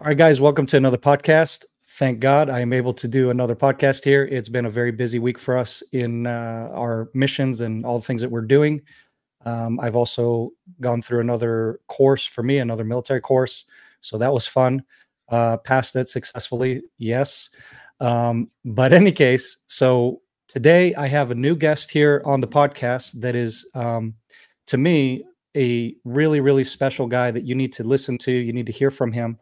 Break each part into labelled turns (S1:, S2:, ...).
S1: All right, guys, welcome to another podcast. Thank God I am able to do another podcast here. It's been a very busy week for us in our missions and all the things that we're doing. I've also gone through another course for me, another military course. So that was fun. Passed it successfully, yes. But in any case, so today I have a new guest here on the podcast that is, to me, a really, really special guy that you need to listen to. You need to hear from him.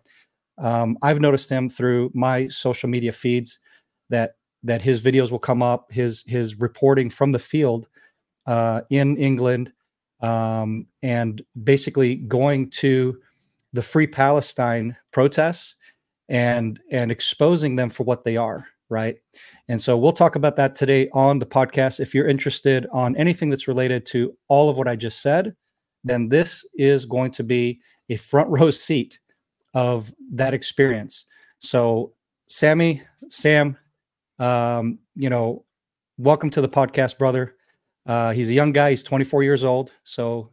S1: I've noticed him through my social media feeds that his videos will come up, his reporting from the field in England, and basically going to the Free Palestine protests and exposing them for what they are, right? And so we'll talk about that today on the podcast. If you're interested on anything that's related to all of what I just said, then this is going to be a front row seat of that experience. So Sam, welcome to the podcast, brother. He's a young guy. He's 24 years old. So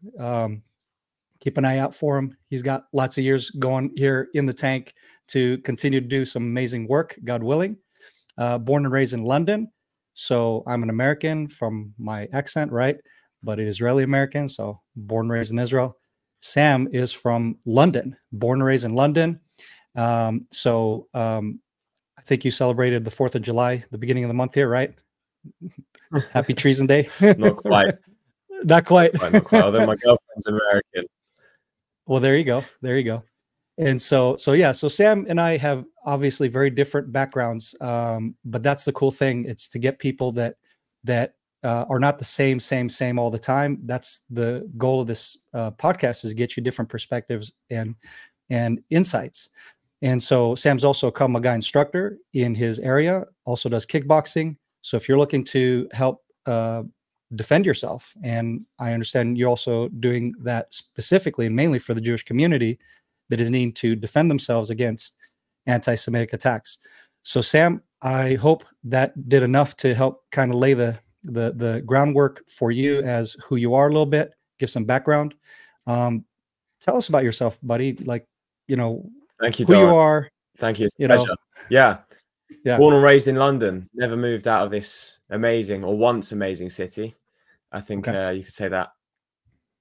S1: keep an eye out for him. He's got lots of years going here in the tank to continue to do some amazing work, God willing. Born and raised in London. So I'm an American from my accent, right? But an Israeli American. So born and raised in Israel. Sam is from London, born and raised in London. I think you celebrated the 4th of July, the beginning of the month here, right? Happy Treason Day.
S2: Not quite.
S1: Not quite.
S2: Not quite. Although my girlfriend's American.
S1: Well, there you go. There you go. And so Sam and I have obviously very different backgrounds, but that's the cool thing. It's to get people that are not the same all the time. That's the goal of this podcast, is get you different perspectives and insights. And so Sam's also a Krav Maga instructor in his area, also does kickboxing. So if you're looking to help defend yourself, and I understand you're also doing that specifically and mainly for the Jewish community that is needing to defend themselves against anti-Semitic attacks. So Sam, I hope that did enough to help kind of lay the groundwork for you as who you are a little bit, give some background. Tell us about yourself, buddy. Like,
S2: thank you,
S1: who
S2: Doron.
S1: You are.
S2: Thank you. It's a pleasure. Yeah. Born and raised in London, never moved out of this amazing, or once amazing city. I think you could say that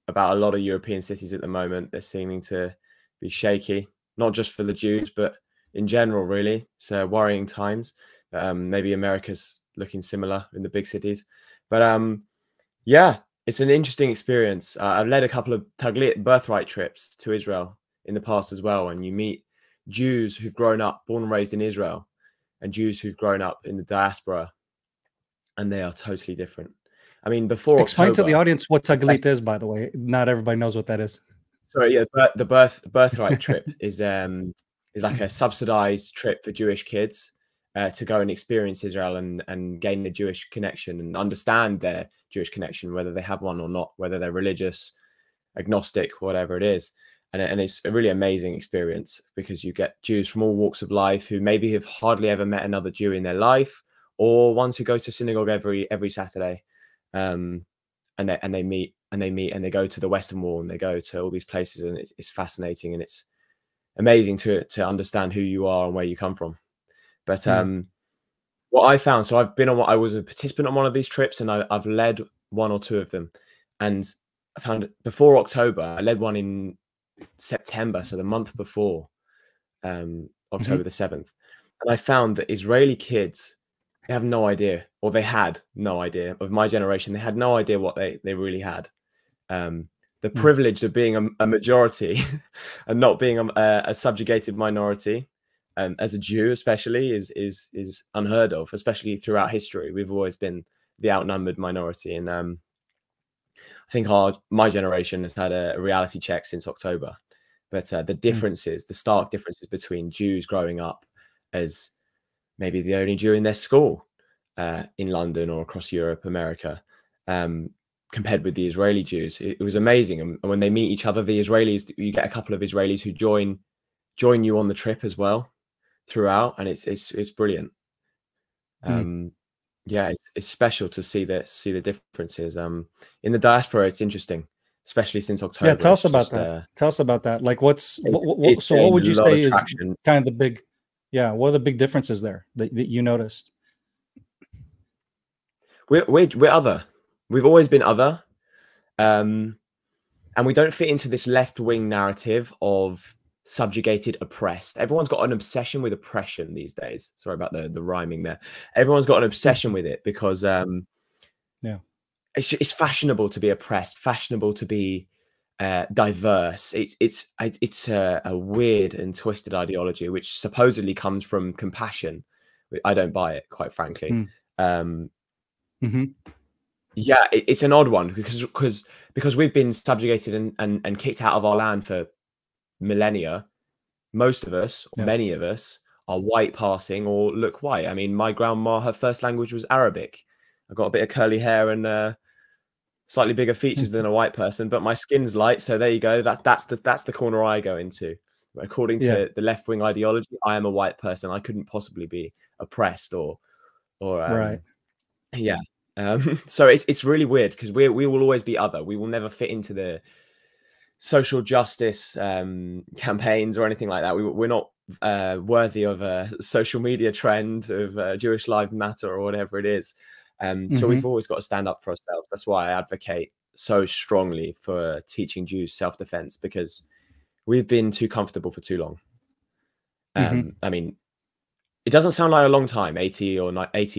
S2: about a lot of European cities at the moment. They're seeming to be shaky, not just for the Jews, but in general, really. It's worrying times. Maybe America's looking similar in the big cities, but it's an interesting experience. I've led a couple of Taglit birthright trips to Israel in the past as well, and you meet Jews who've grown up, born and raised in Israel, and Jews who've grown up in the diaspora, and they are totally different. I mean, before
S1: explain
S2: October,
S1: to the audience what Taglit is, by the way. Not everybody knows what that is.
S2: Sorry, yeah, the birthright trip is like a subsidized trip for Jewish kids to go and experience Israel and gain the Jewish connection and understand their Jewish connection, whether they have one or not, whether they're religious, agnostic, whatever it is. And it's a really amazing experience, because you get Jews from all walks of life who maybe have hardly ever met another Jew in their life, or ones who go to synagogue every Saturday, and they meet and they go to the Western Wall and they go to all these places, and it's fascinating, and it's amazing to understand who you are and where you come from. But what I found, so I was a participant on one of these trips, and I've led one or two of them, and I found before October, I led one in September, so the month before October the 7th, and I found that Israeli kids, they have no idea, or they had no idea, of my generation. They had no idea what they really had. The privilege of being a majority and not being a subjugated minority, as a Jew especially, is unheard of, especially throughout history. We've always been the outnumbered minority, and I think my generation has had a reality check since October. But the differences, the stark differences between Jews growing up as maybe the only Jew in their school in London or across Europe, America, compared with the Israeli Jews, it was amazing. And when they meet each other, the Israelis, you get a couple of Israelis who join you on the trip as well throughout, and it's brilliant. Yeah, it's special to see the differences. In the diaspora, it's interesting. especially since October.
S1: Yeah, tell us about that. Tell us about that. Like, so what would you say is kind of the big, what are the big differences there that you noticed?
S2: We're other. We've always been other. And we don't fit into this left-wing narrative of subjugated, oppressed. Everyone's got an obsession with oppression these days. Sorry about the rhyming there. Everyone's got an obsession with it because it's fashionable to be oppressed, fashionable to be diverse. It's a weird and twisted ideology which supposedly comes from compassion. I don't buy it, quite frankly. Yeah, it's an odd one because we've been subjugated and kicked out of our land for millennia. Most of us, many of us, are white passing or look white. I mean, my grandma, her first language was Arabic. I've got a bit of curly hair and slightly bigger features than a white person, but my skin's light. So there you go. That's the corner I go into. According to the left-wing ideology, I am a white person. I couldn't possibly be oppressed or
S1: right.
S2: Yeah. So it's really weird because we will always be other. We will never fit into the social justice campaigns or anything like that. We're not worthy of a social media trend of Jewish Lives Matter or whatever it is. So we've always got to stand up for ourselves. That's why I advocate so strongly for teaching Jews self-defense, because we've been too comfortable for too long. I mean, it doesn't sound like a long time, 80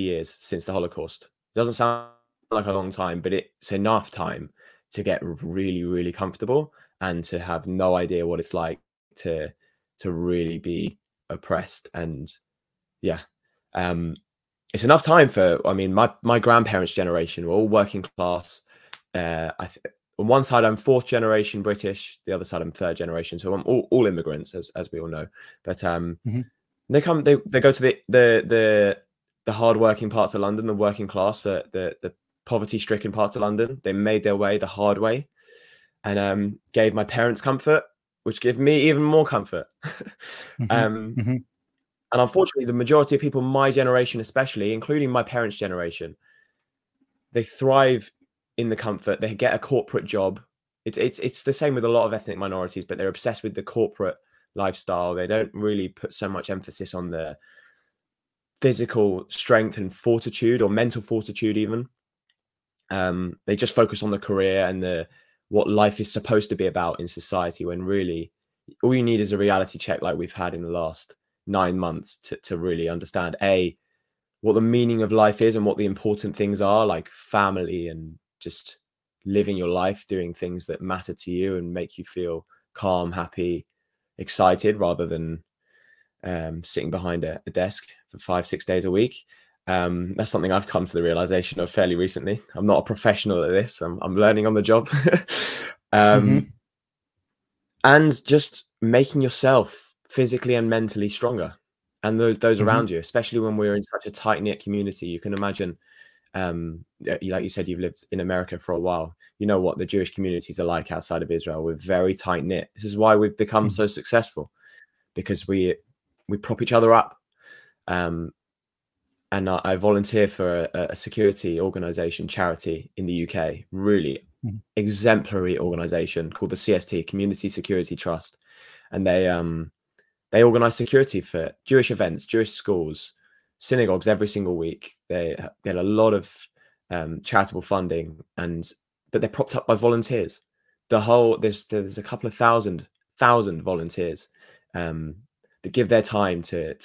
S2: years since the Holocaust. It doesn't sound like a long time, but it's enough time to get really, really comfortable and to have no idea what it's like to really be oppressed. And it's enough time for, I mean, my grandparents' generation were all working class. On one side, I'm fourth generation British. The other side, I'm third generation. So I'm all immigrants, as we all know. But they go to the hard-working parts of London, the working class, the poverty-stricken parts of London. They made their way the hard way, and gave my parents comfort, which gave me even more comfort. And unfortunately, the majority of people, my generation especially, including my parents' generation, they thrive in the comfort. They get a corporate job. It's the same with a lot of ethnic minorities, but they're obsessed with the corporate lifestyle. They don't really put so much emphasis on the physical strength and fortitude, or mental fortitude even. They just focus on the career and what life is supposed to be about in society, when really all you need is a reality check like we've had in the last 9 months to really understand what the meaning of life is and what the important things are, like family and just living your life, doing things that matter to you and make you feel calm, happy, excited, rather than sitting behind a desk for 5-6 days a week. That's something I've come to the realization of fairly recently. I'm not a professional at this. I'm learning on the job. And just making yourself physically and mentally stronger, and those around you, especially when we're in such a tight-knit community. You can imagine, like you said, you've lived in America for a while. You know what the Jewish communities are like outside of Israel. We're very tight-knit. This is why we've become so successful, because we prop each other up. And I volunteer for a security organization, charity in the UK, really exemplary organization called the CST, Community Security Trust. And they organize security for Jewish events, Jewish schools, synagogues every single week. They get a lot of charitable funding, but they're propped up by volunteers. There's a couple of thousand volunteers that give their time to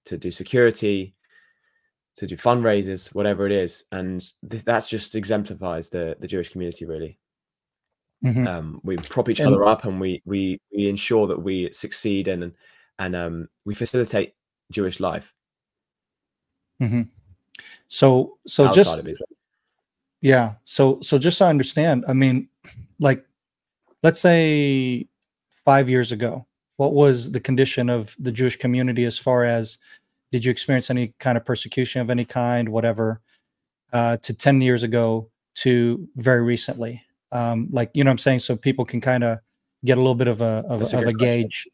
S2: do security, to do fundraisers, whatever it is. And that just exemplifies the Jewish community, really. We prop each other up, and we ensure that we succeed, and we facilitate Jewish life.
S1: So just so just so I understand, I mean, like, let's say 5 years ago, what was the condition of the Jewish community as far as, did you experience any kind of persecution of any kind, whatever, to 10 years ago to very recently? Like, you know what I'm saying? So people can kind of get a little bit of a gauge.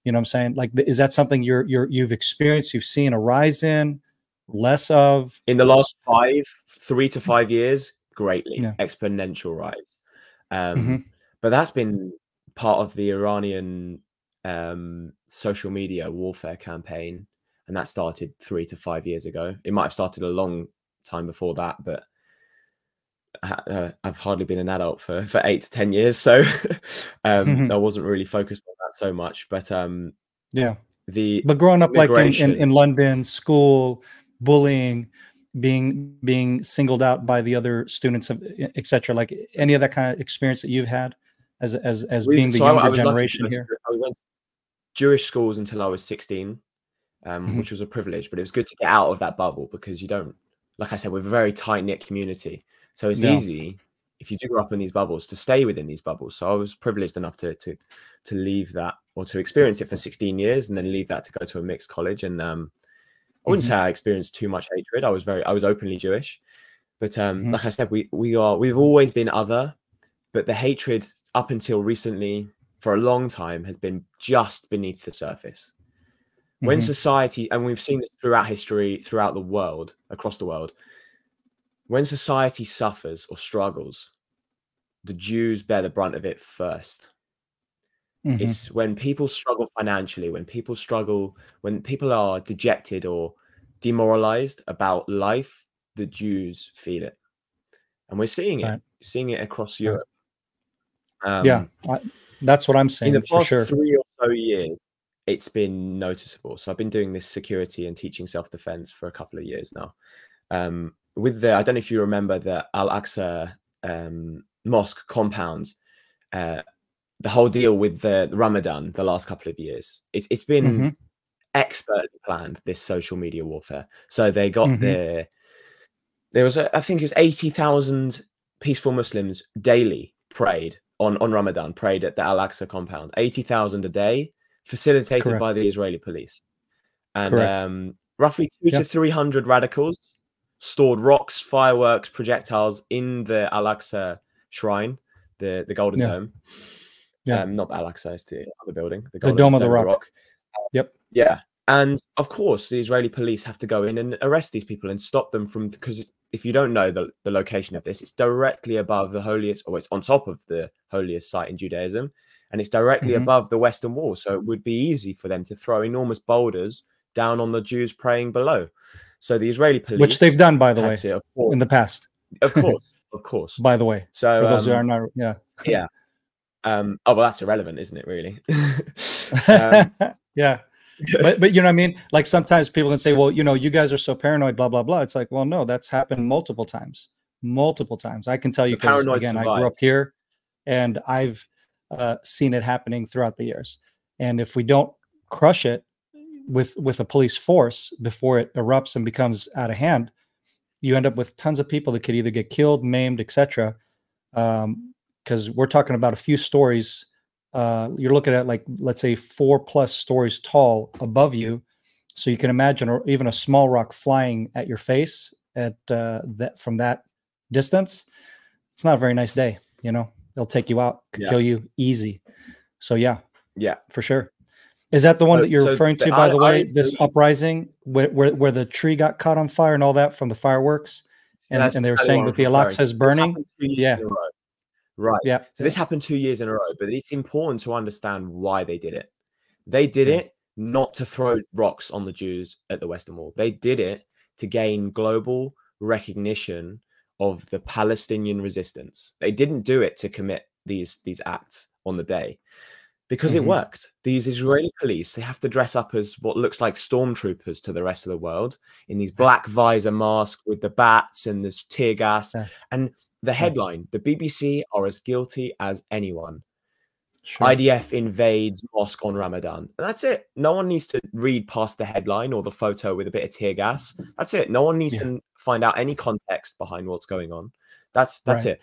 S1: You know what I'm saying? Like, is that something you've experienced, you've seen a rise in, less of?
S2: In the last 3 to 5 years, greatly, exponential rise. But that's been part of the Iranian social media warfare campaign, and that started 3 to 5 years ago. It might have started a long time before that, but I've hardly been an adult for 8 to 10 years, so I wasn't really focused on that so much. But
S1: yeah,
S2: but
S1: growing up like in London, school, bullying, being singled out by the other students, etc. Like any of that kind of experience that you've had as being the younger generation here.
S2: I went to Jewish schools until I was 16, which was a privilege, but it was good to get out of that bubble, because you don't, like I said, we're a very tight-knit community. So it's easy, if you do grow up in these bubbles, to stay within these bubbles. So I was privileged enough to leave that, or to experience it for 16 years and then leave that to go to a mixed college. And I wouldn't say I experienced too much hatred. I was openly Jewish, but like I said, we've always been other, but the hatred up until recently, for a long time, has been just beneath the surface. When society, and we've seen this throughout history, throughout the world, across the world, when society suffers or struggles, the Jews bear the brunt of it first. It's when people struggle financially, when people struggle, when people are dejected or demoralized about life, the Jews feel it. And we're seeing it, seeing it across Europe.
S1: That's what I'm saying.
S2: In the past
S1: for sure.
S2: 3 or so years, it's been noticeable. So I've been doing this security and teaching self-defense for a couple of years now. With I don't know if you remember the Al-Aqsa mosque compound, the whole deal with the Ramadan the last couple of years. It's been expertly planned, this social media warfare. So they got there was I think it was 80,000 peaceful Muslims daily prayed on Ramadan, prayed at the Al-Aqsa compound. 80,000 a day, facilitated by the Israeli police. And roughly 200 to 300 radicals stored rocks, fireworks, projectiles in the Al-Aqsa shrine, the Golden Dome. Not Al-Aqsa, it's the other building.
S1: The Dome of the Rock.
S2: Yeah. And of course, the Israeli police have to go in and arrest these people and stop them from, because if you don't know the location of this, it's directly above the holiest, or it's on top of the holiest site in Judaism, and it's directly above the Western Wall. So it would be easy for them to throw enormous boulders down on the Jews praying below. So the Israeli police,
S1: which they've done, by the way, in the past.
S2: Of course.
S1: By the way,
S2: so
S1: for those who are not,
S2: oh well, that's irrelevant, isn't it? Really?
S1: But you know what I mean? Like sometimes people can say, well, you know, you guys are so paranoid, blah blah blah. It's like, well, no, that's happened multiple times. I can tell you, because again, I grew up here, and I've seen it happening throughout the years. And if we don't crush it with a police force before it erupts and becomes out of hand, you end up with tons of people that could either get killed, maimed, etc. Because we're talking about a few stories. You're looking at, like, let's say 4+ stories tall above you, so you can imagine, or even a small rock flying at your face at that from that distance. It's not a very nice day. You know, they'll take you out, could kill you easy. So yeah, for sure. Is that the one that you're referring to, by the way, this uprising where the tree got caught on fire and all that from the fireworks? And they were saying that the Al-Aqsa is burning?
S2: Right. Yeah. So this happened 2 years in a row, but it's important to understand why they did it. They did it not to throw rocks on the Jews at the Western Wall. They did it to gain global recognition of the Palestinian resistance. They didn't do it to commit these acts on the day, because it worked. These Israeli police, they have to dress up as what looks like stormtroopers to the rest of the world, in these black visor masks with the bats and this tear gas. And the headline, the BBC are as guilty as anyone. IDF invades mosque on Ramadan. And that's it. No one needs to read past the headline or the photo with a bit of tear gas. That's it. No one needs to find out any context behind what's going on. That's it.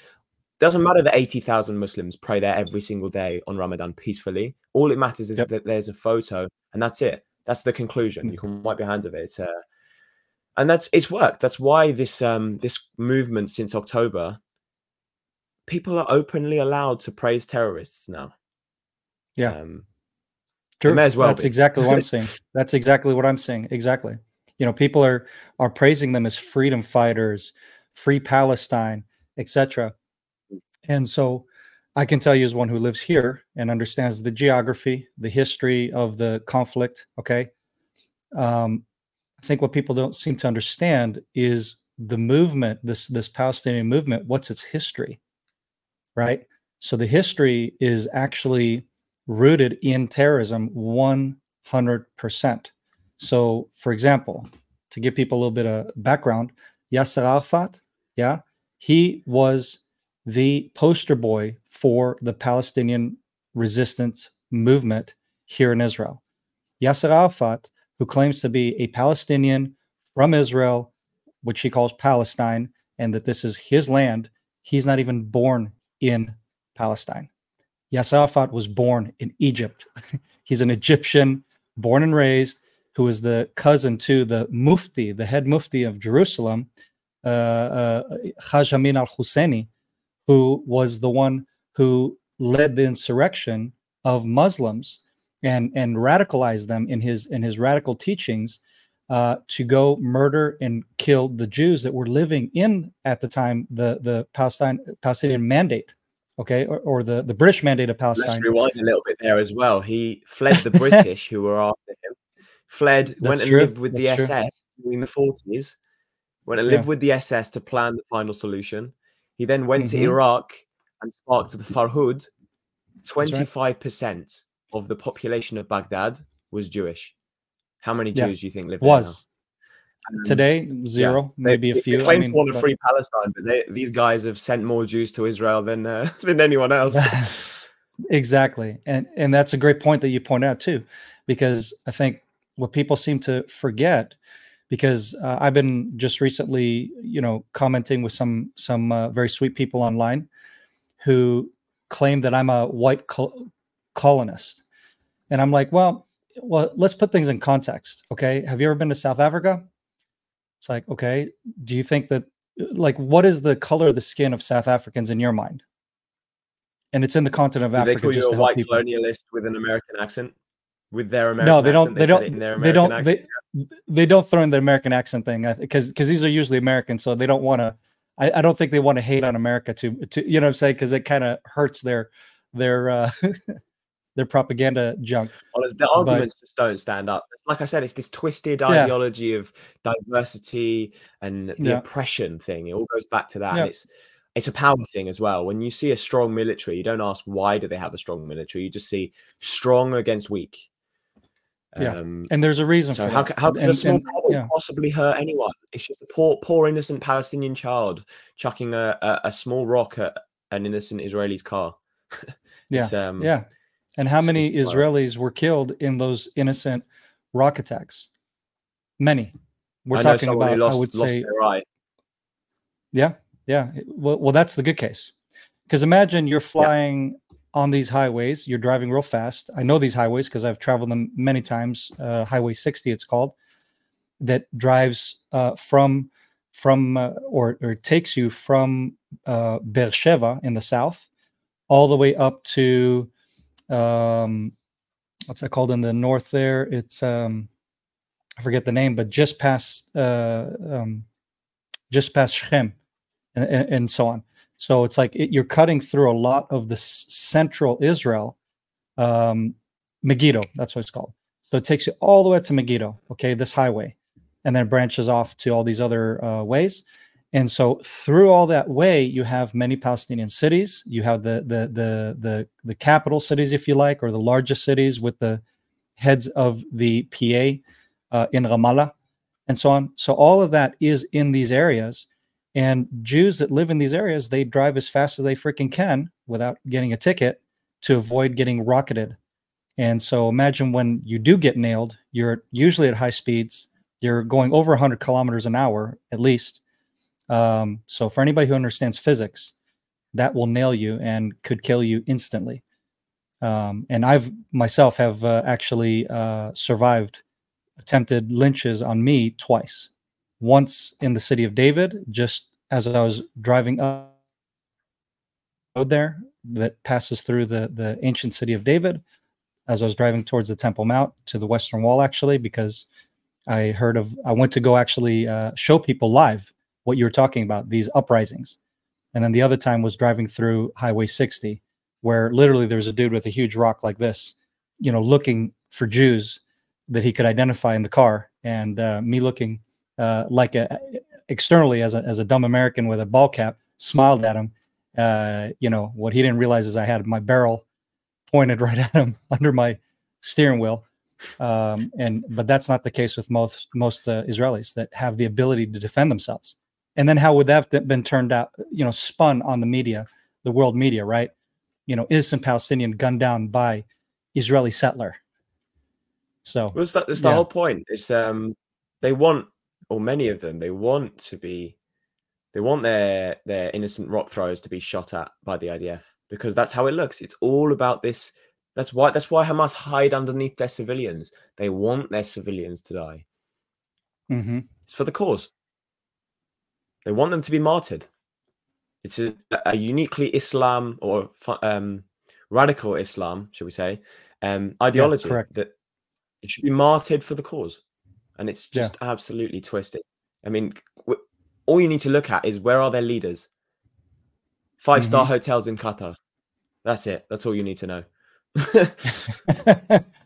S2: Doesn't matter that 80,000 Muslims pray there every single day on Ramadan peacefully. All it matters is that there's a photo, and that's it. That's the conclusion. You can wipe your hands of it. And it's worked. That's why this movement since October, people are openly allowed to praise terrorists now.
S1: True. May as well. That's exactly what I'm saying. That's exactly what I'm saying. Exactly. You know, people are praising them as freedom fighters, free Palestine, etc. And so I can tell you as one who lives here and understands the geography, the history of the conflict. Okay. I think what people don't seem to understand is the movement, this Palestinian movement, what's its history, right? So the history is actually rooted in terrorism 100%. So, for example, to give people a little bit of background, Yasser Arafat, yeah, he was the poster boy for the Palestinian resistance movement here in Israel. Yasser Arafat, who claims to be a Palestinian from Israel, which he calls Palestine, and that this is his land, he's not even born in Palestine. Yasser Arafat was born in Egypt. He's an Egyptian, born and raised, who is the cousin to the Mufti, the head Mufti of Jerusalem, Haj Amin al-Husseini, who was the one who led the insurrection of Muslims and radicalized them in his radical teachings to go murder and kill the Jews that were living in, at the time, the Palestinian mandate, okay, or the British mandate of Palestine.
S2: Let's rewind a little bit there as well. He fled the British who were after him, went and lived with the SS during the 40s, went and lived with the SS to plan the final solution. He then went to Iraq and sparked the Farhud. 25% of the population of Baghdad was Jewish. How many Jews do you think live there now?
S1: Today, zero, maybe a few.
S2: They claim to want to free Palestine, but these guys have sent more Jews to Israel than anyone else.
S1: Exactly, and that's a great point that you point out too, because I think what people seem to forget, because I've been just recently, commenting with some very sweet people online who claim that I'm a white colonist, and I'm like, well, let's put things in context. Okay, have you ever been to South Africa? It's like, okay, do you think that, like, what is the color of the skin of South Africans in your mind? And it's in the continent of Africa.
S2: They call you a white colonialist with an American accent, with their American
S1: accent?
S2: No,
S1: they don't throw in the American accent thing, because these are usually Americans, so they don't want to. I don't think they want to hate on America to you know what I'm saying, because it kind of hurts their their propaganda junk.
S2: Well, the arguments just don't stand up. Like I said, it's this twisted ideology of diversity and the oppression thing. It all goes back to that. And it's a power thing as well. When you see a strong military, you don't ask why do they have a strong military. You just see strong against weak.
S1: And there's a reason for
S2: that. How can a small power possibly hurt anyone? It's just a poor innocent Palestinian child chucking a small rock at an innocent Israeli's car.
S1: And how many Israelis were killed in those innocent rock attacks? Many. We're talking about, I would say, well, that's the good case. Because imagine you're flying on these highways, you're driving real fast. I know these highways because I've traveled them many times. Highway 60, it's called, that drives from or takes you from Beersheba in the south all the way up to what's that called in the north there? It's I forget the name, but just past Shechem and so on. So it's like you're cutting through a lot of the central Israel, Megiddo, that's what it's called. So it takes you all the way to Megiddo, okay, this highway, and then branches off to all these other ways. And so through all that way, you have many Palestinian cities. You have the capital cities, if you like, or the largest cities with the heads of the PA in Ramallah and so on. So all of that is in these areas. And Jews that live in these areas, they drive as fast as they freaking can without getting a ticket to avoid getting rocketed. And so imagine when you do get nailed, you're usually at high speeds. You're going over 100 kilometers an hour, at least. So for anybody who understands physics, that will nail you and could kill you instantly. And I've myself have actually survived attempted lynches on me twice. Once in the city of David, just as I was driving up there that passes through the ancient city of David, as I was driving towards the Temple Mount to the Western Wall, actually, because I went to go actually show people live what you were talking about, these uprisings. And then the other time was driving through Highway 60 where literally there's a dude with a huge rock like this, you know, looking for Jews that he could identify in the car, and me looking like externally as a dumb American with a ball cap, smiled at him. You know, what he didn't realize is I had my barrel pointed right at him under my steering wheel. But that's not the case with most Israelis that have the ability to defend themselves. And then how would that have been turned out, you know, spun on the media, the world media, right? You know, innocent Palestinian gunned down by Israeli settler. So
S2: that's the whole point. It's they want, or many of them, they want their innocent rock throwers to be shot at by the IDF, because that's how it looks. It's all about this. That's why Hamas hide underneath their civilians. They want their civilians to die.
S1: Mm-hmm.
S2: It's for the cause. They want them to be martyred. It's a uniquely Islam, or radical Islam, should we say, ideology that it should be martyred for the cause. And it's just absolutely twisted. I mean, all you need to look at is, where are their leaders? 5-star hotels in Qatar. That's it. That's all you need to know.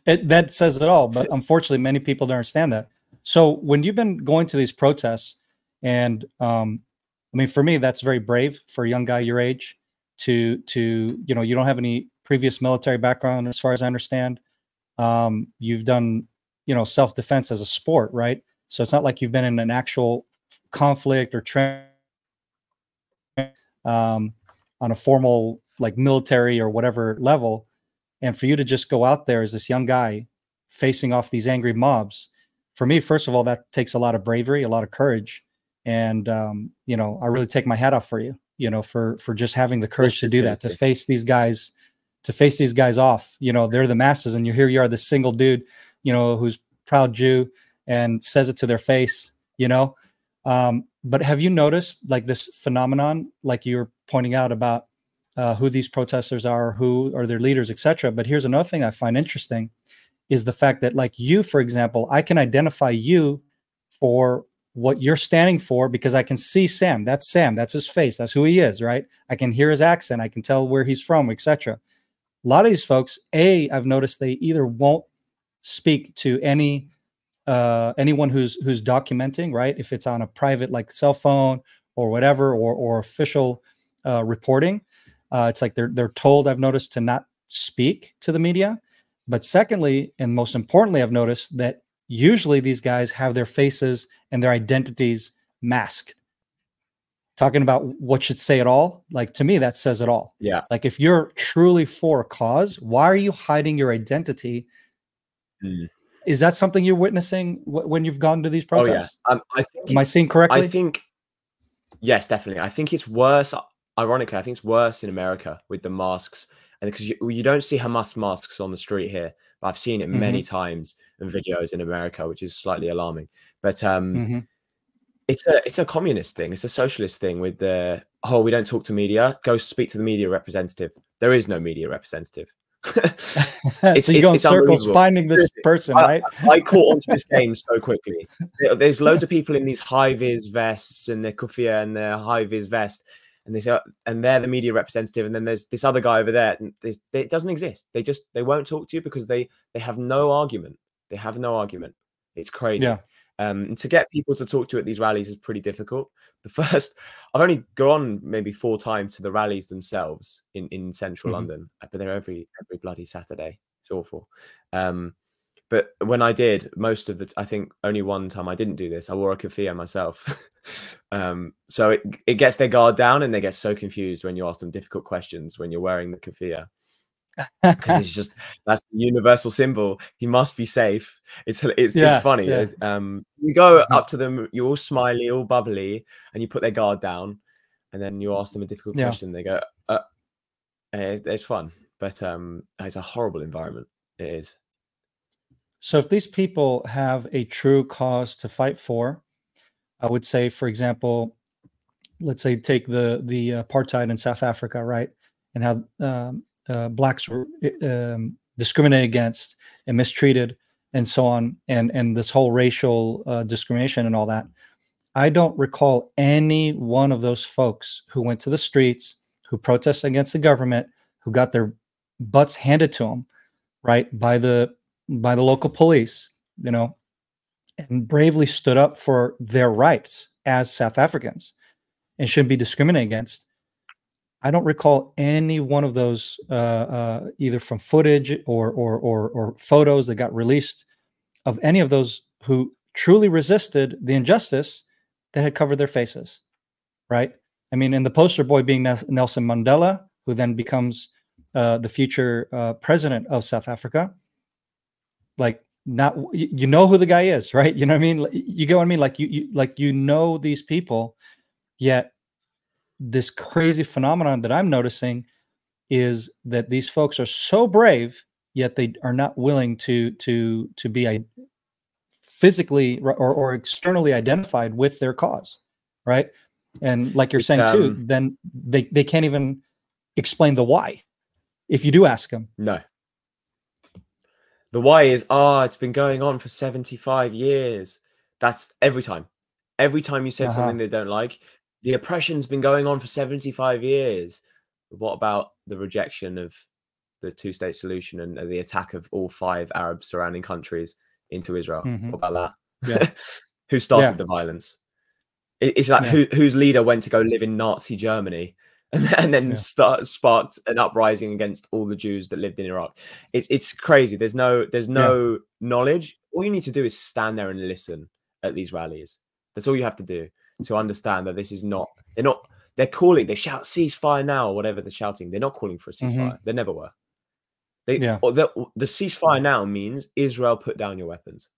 S1: That says it all. But unfortunately, many people don't understand that. So when you've been going to these protests, and I mean, for me, that's very brave for a young guy your age to you know, you don't have any previous military background, as far as I understand. You've done, you know, self-defense as a sport, right? So it's not like you've been in an actual conflict or training on a formal, like, military or whatever level. And for you to just go out there as this young guy facing off these angry mobs, for me, first of all, that takes a lot of bravery, a lot of courage. And, you know, I really take my hat off for you, you know, for just having the courage to do that, to face these guys off. You know, they're the masses, and you are this single dude, you know, who's proud Jew and says it to their face, you know. But have you noticed, like, this phenomenon, like you're pointing out about who these protesters are, who are their leaders, etc. But here's another thing I find interesting, is the fact that, like, you, for example, I can identify you for what you're standing for, because I can see Sam. That's his face. That's who he is, right? I can hear his accent. I can tell where he's from, etc. A lot of these folks, I've noticed they either won't speak to anyone who's documenting, right? If it's on a private, like, cell phone or whatever, or official reporting, it's like they're told, I've noticed, to not speak to the media. But secondly, and most importantly, I've noticed that usually these guys have their faces and their identities masked. Talking about what should say it all, like, to me, that says it all.
S2: Yeah.
S1: Like, if you're truly for a cause, why are you hiding your identity? Is that something you're witnessing when you've gone to these protests?
S2: Oh, yeah.
S1: Am I seeing correctly?
S2: I think, yes, definitely. I think it's worse. Ironically, I think it's worse in America with the masks, and because you don't see Hamas masks on the street here, but I've seen it many times in videos in America, which is slightly alarming. But it's a communist thing. It's a socialist thing with the we don't talk to media. Go speak to the media representative. There is no media representative.
S1: So you go in circles finding this person, right?
S2: I caught onto this game so quickly. There's loads of people in these high-vis vests and their kufiya and their high-vis vest, and they say, and they're the media representative. And then there's this other guy over there, and it doesn't exist. They won't talk to you because they have no argument. They have no argument. It's crazy. Yeah. And to get people to talk to you at these rallies is pretty difficult. I've only gone maybe 4 times to the rallies themselves in central London, but they're every bloody Saturday. It's awful. But when I did, I think only one time I didn't do this. I wore a kufiya myself. So it gets their guard down, and they get so confused when you ask them difficult questions when you're wearing the kufiya. Because that's the universal symbol. He must be safe. It's funny. Yeah. You go up to them, you're all smiley, all bubbly, and you put their guard down, and then you ask them a difficult question. They go, it's fun, but it's a horrible environment. It is.
S1: So if these people have a true cause to fight for, I would say, for example, let's say take the apartheid in South Africa, right? And how blacks were discriminated against and mistreated and so on, and this whole racial discrimination and all that. I don't recall any one of those folks who went to the streets, who protested against the government, who got their butts handed to them, right, by the local police, you know, and bravely stood up for their rights as South Africans and shouldn't be discriminated against. I don't recall any one of those, either from footage or photos that got released, of any of those who truly resisted the injustice that had covered their faces, right? I mean, and the poster boy being Nelson Mandela, who then becomes the future president of South Africa. Like, not, you know who the guy is, right? You know what I mean? You get what I mean? Like you know these people, yet this crazy phenomenon that I'm noticing is that these folks are so brave, yet they are not willing to be physically or externally identified with their cause, right? And like you're saying too, then they can't even explain the why if you do ask them.
S2: No. The why is, it's been going on for 75 years. That's every time. Every time you say something they don't like, the oppression's been going on for 75 years. What about the rejection of the two-state solution and the attack of all 5 Arab surrounding countries into Israel? What about that?
S1: Yeah.
S2: Who started the violence? It's like whose leader went to go live in Nazi Germany and then sparked an uprising against all the Jews that lived in Iraq. It's crazy. There's no knowledge. All you need to do is stand there and listen at these rallies. That's all you have to do to understand that this is not. They shout ceasefire now or whatever they're shouting. They're not calling for a ceasefire. They never were. The ceasefire now means Israel put down your weapons,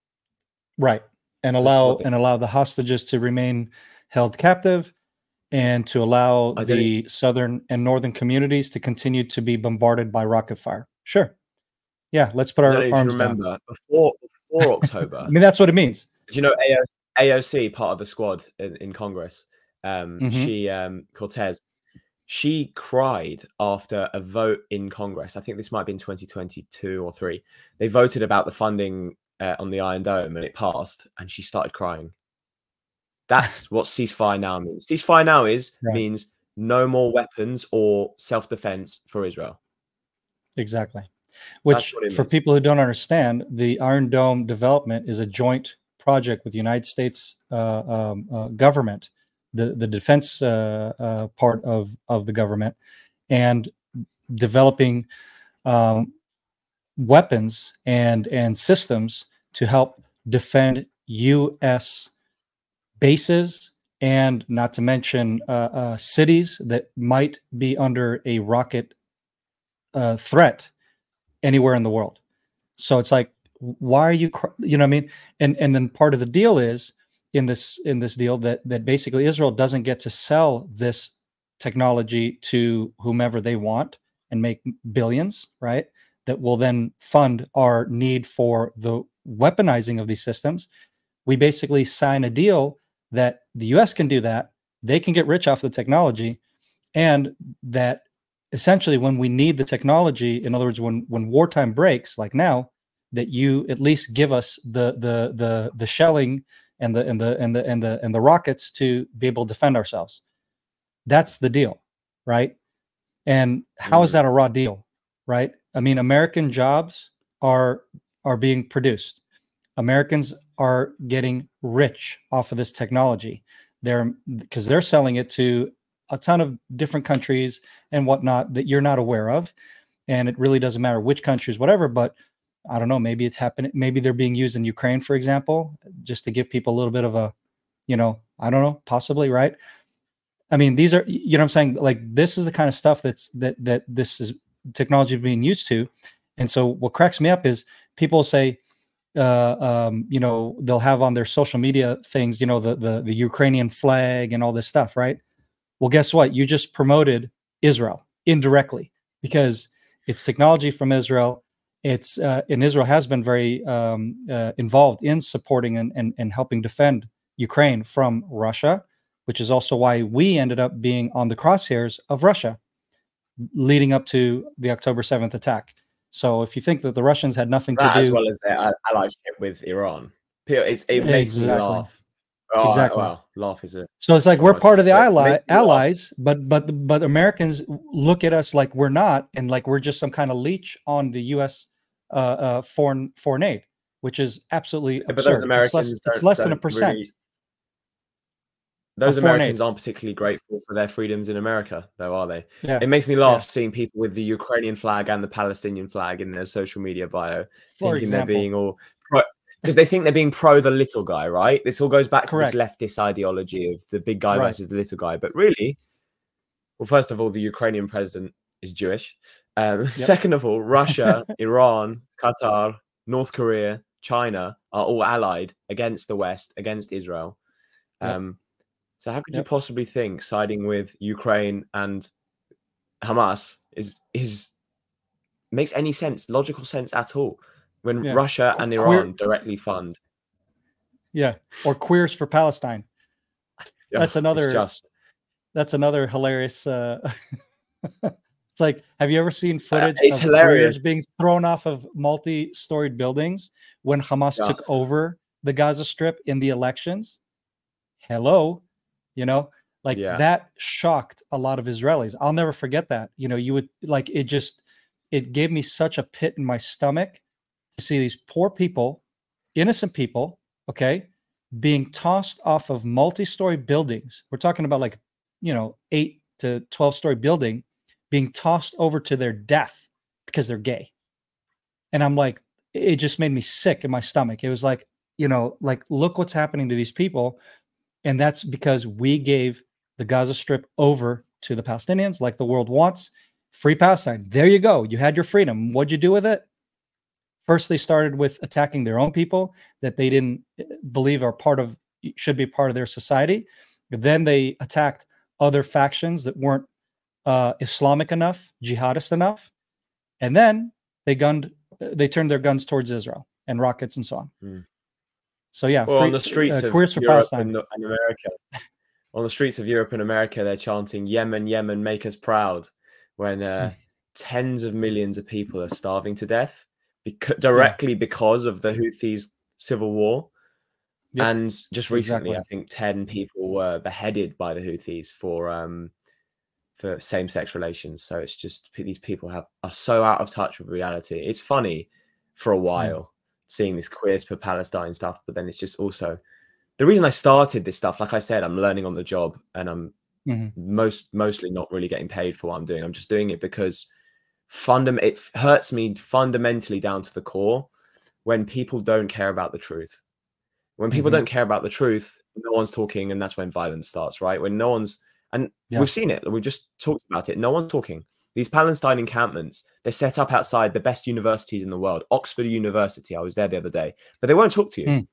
S1: right, and allow the hostages to remain held captive, and to allow the southern and northern communities to continue to be bombarded by rocket fire. Sure, yeah, let's put our arms down.
S2: Before October.
S1: I mean, that's what it means.
S2: Do you know AOC, part of the squad in Congress? She Cortez. She cried after a vote in Congress. I think this might have been 2022 or 3. They voted about the funding on the Iron Dome and it passed, and she started crying. That's what ceasefire now means. Ceasefire now means no more weapons or self-defense for Israel.
S1: Exactly. Which, for people who don't understand, the Iron Dome development is a joint project with the United States government, the defense part of the government, and developing weapons and systems to help defend U.S. bases, and not to mention cities that might be under a rocket threat anywhere in the world. So it's like, why are you know what I mean? And then part of the deal is in this deal that basically Israel doesn't get to sell this technology to whomever they want and make billions, right? That will then fund our need for the weaponizing of these systems. We basically sign a deal that the US can do that, they can get rich off the technology, and that essentially when we need the technology, in other words, when wartime breaks, like now, that you at least give us the shelling and the rockets to be able to defend ourselves. That's the deal, right? And how is that a raw deal, right? I mean, American jobs are being produced. Americans are getting rich off of this technology. Because they're selling it to a ton of different countries and whatnot that you're not aware of. And it really doesn't matter which countries, whatever, but I don't know, maybe it's happening. Maybe they're being used in Ukraine, for example, just to give people a little bit of a, I don't know, possibly, right? I mean, these are, you know what I'm saying? Like, this is the kind of stuff that this is technology being used to. And so what cracks me up is people say, they'll have on their social media things, the Ukrainian flag and all this stuff, right? Well, guess what? You just promoted Israel indirectly because it's technology from Israel. It's and Israel has been very involved in supporting and helping defend Ukraine from Russia, which is also why we ended up being on the crosshairs of Russia leading up to the October 7th attack. So if you think that the Russians had nothing to do,
S2: as well as their allyship with Iran, it makes me laugh.
S1: Exactly.
S2: Well, laugh is a
S1: So it's like we're part of the
S2: laugh.
S1: allies, but Americans look at us like we're not, and like we're just some kind of leech on the U.S. Foreign aid, which is absolutely
S2: But those
S1: absurd.
S2: Americans
S1: It's less than
S2: don't
S1: 1%
S2: really.
S1: of
S2: Those
S1: foreign
S2: Americans
S1: aid.
S2: aren't particularly grateful for their freedoms in America, though, are they?
S1: Yeah,
S2: It makes me
S1: yeah.
S2: laugh seeing people with the Ukrainian flag and the Palestinian flag in their social media bio, thinking they're being all pro, because they think they're being pro the little guy, right? This all goes back to this leftist ideology of the big guy versus the little guy. But really, well, first of all, the Ukrainian president is Jewish. Second of all, Russia, Iran, Qatar, North Korea, China are all allied against the West, against Israel. So how could you possibly think siding with Ukraine and Hamas is makes any sense, logical sense at all, when Russia and Iran directly fund?
S1: Or queers for Palestine. That's another. That's another hilarious. It's like, have you ever seen footage of queers being thrown off of multi-storied buildings when Hamas took over the Gaza Strip in the elections? Hello, like that shocked a lot of Israelis. I'll never forget that. You would like it gave me such a pit in my stomach to see these poor people, innocent people, being tossed off of multi-story buildings. We're talking about 8 to 12-story building being tossed over to their death because they're gay. And I'm like, it just made me sick in my stomach. It was like, look what's happening to these people. And that's because we gave the Gaza Strip over to the Palestinians like the world wants. Free Palestine. There you go. You had your freedom. What'd you do with it? First, they started with attacking their own people that they didn't believe should be part of their society. Then they attacked other factions that weren't Islamic enough, jihadist enough. And then they turned their guns towards Israel and rockets and so on. So
S2: on the streets of Europe and America, on the streets of Europe and America, they're chanting "Yemen, Yemen, make us proud," when tens of millions of people are starving to death directly because of the Houthis' civil war. And just recently, I think 10 people were beheaded by the Houthis for same-sex relations. So it's just these people are so out of touch with reality. It's funny for a while. Seeing this queers for Palestine stuff, but then it's just also the reason I started this stuff. Like I said, I'm learning on the job, and I'm mostly not really getting paid for what I'm doing. I'm just doing it because it hurts me fundamentally down to the core when people don't care about the truth. When people don't care about the truth, no one's talking, and that's when violence starts, right? When no one's, and we've seen it, we just talked about it, no one's talking. These Palestine encampments, they're set up outside the best universities in the world. Oxford University, I was there the other day, but they won't talk to you.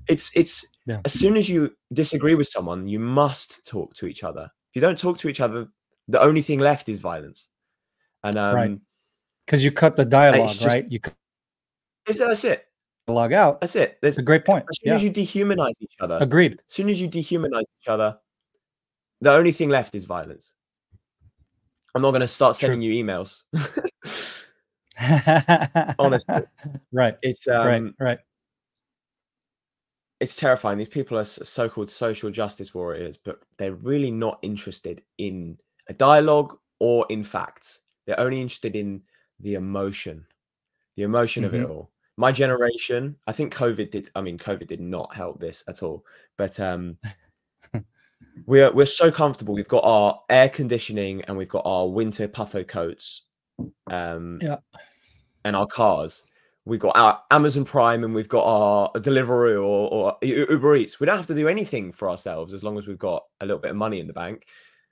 S2: It's as soon as you disagree with someone, you must talk to each other. If you don't talk to each other, the only thing left is violence. And
S1: because you cut the dialogue, right?
S2: That's it.
S1: Dialogue out.
S2: That's it.
S1: That's a great point.
S2: As soon as you dehumanize each other,
S1: agreed.
S2: As soon as you dehumanize each other, the only thing left is violence. I'm not going to start sending you emails. Honestly,
S1: right.
S2: It's
S1: right.
S2: It's terrifying. These people are so-called social justice warriors, but they're really not interested in a dialogue or in facts. They're only interested in the emotion of it all. My generation, I think COVID did not help this at all, but we're so comfortable. We've got our air conditioning and we've got our winter puffer coats, and our cars. We've got our Amazon Prime and we've got our Deliveroo or Uber Eats. We don't have to do anything for ourselves as long as we've got a little bit of money in the bank.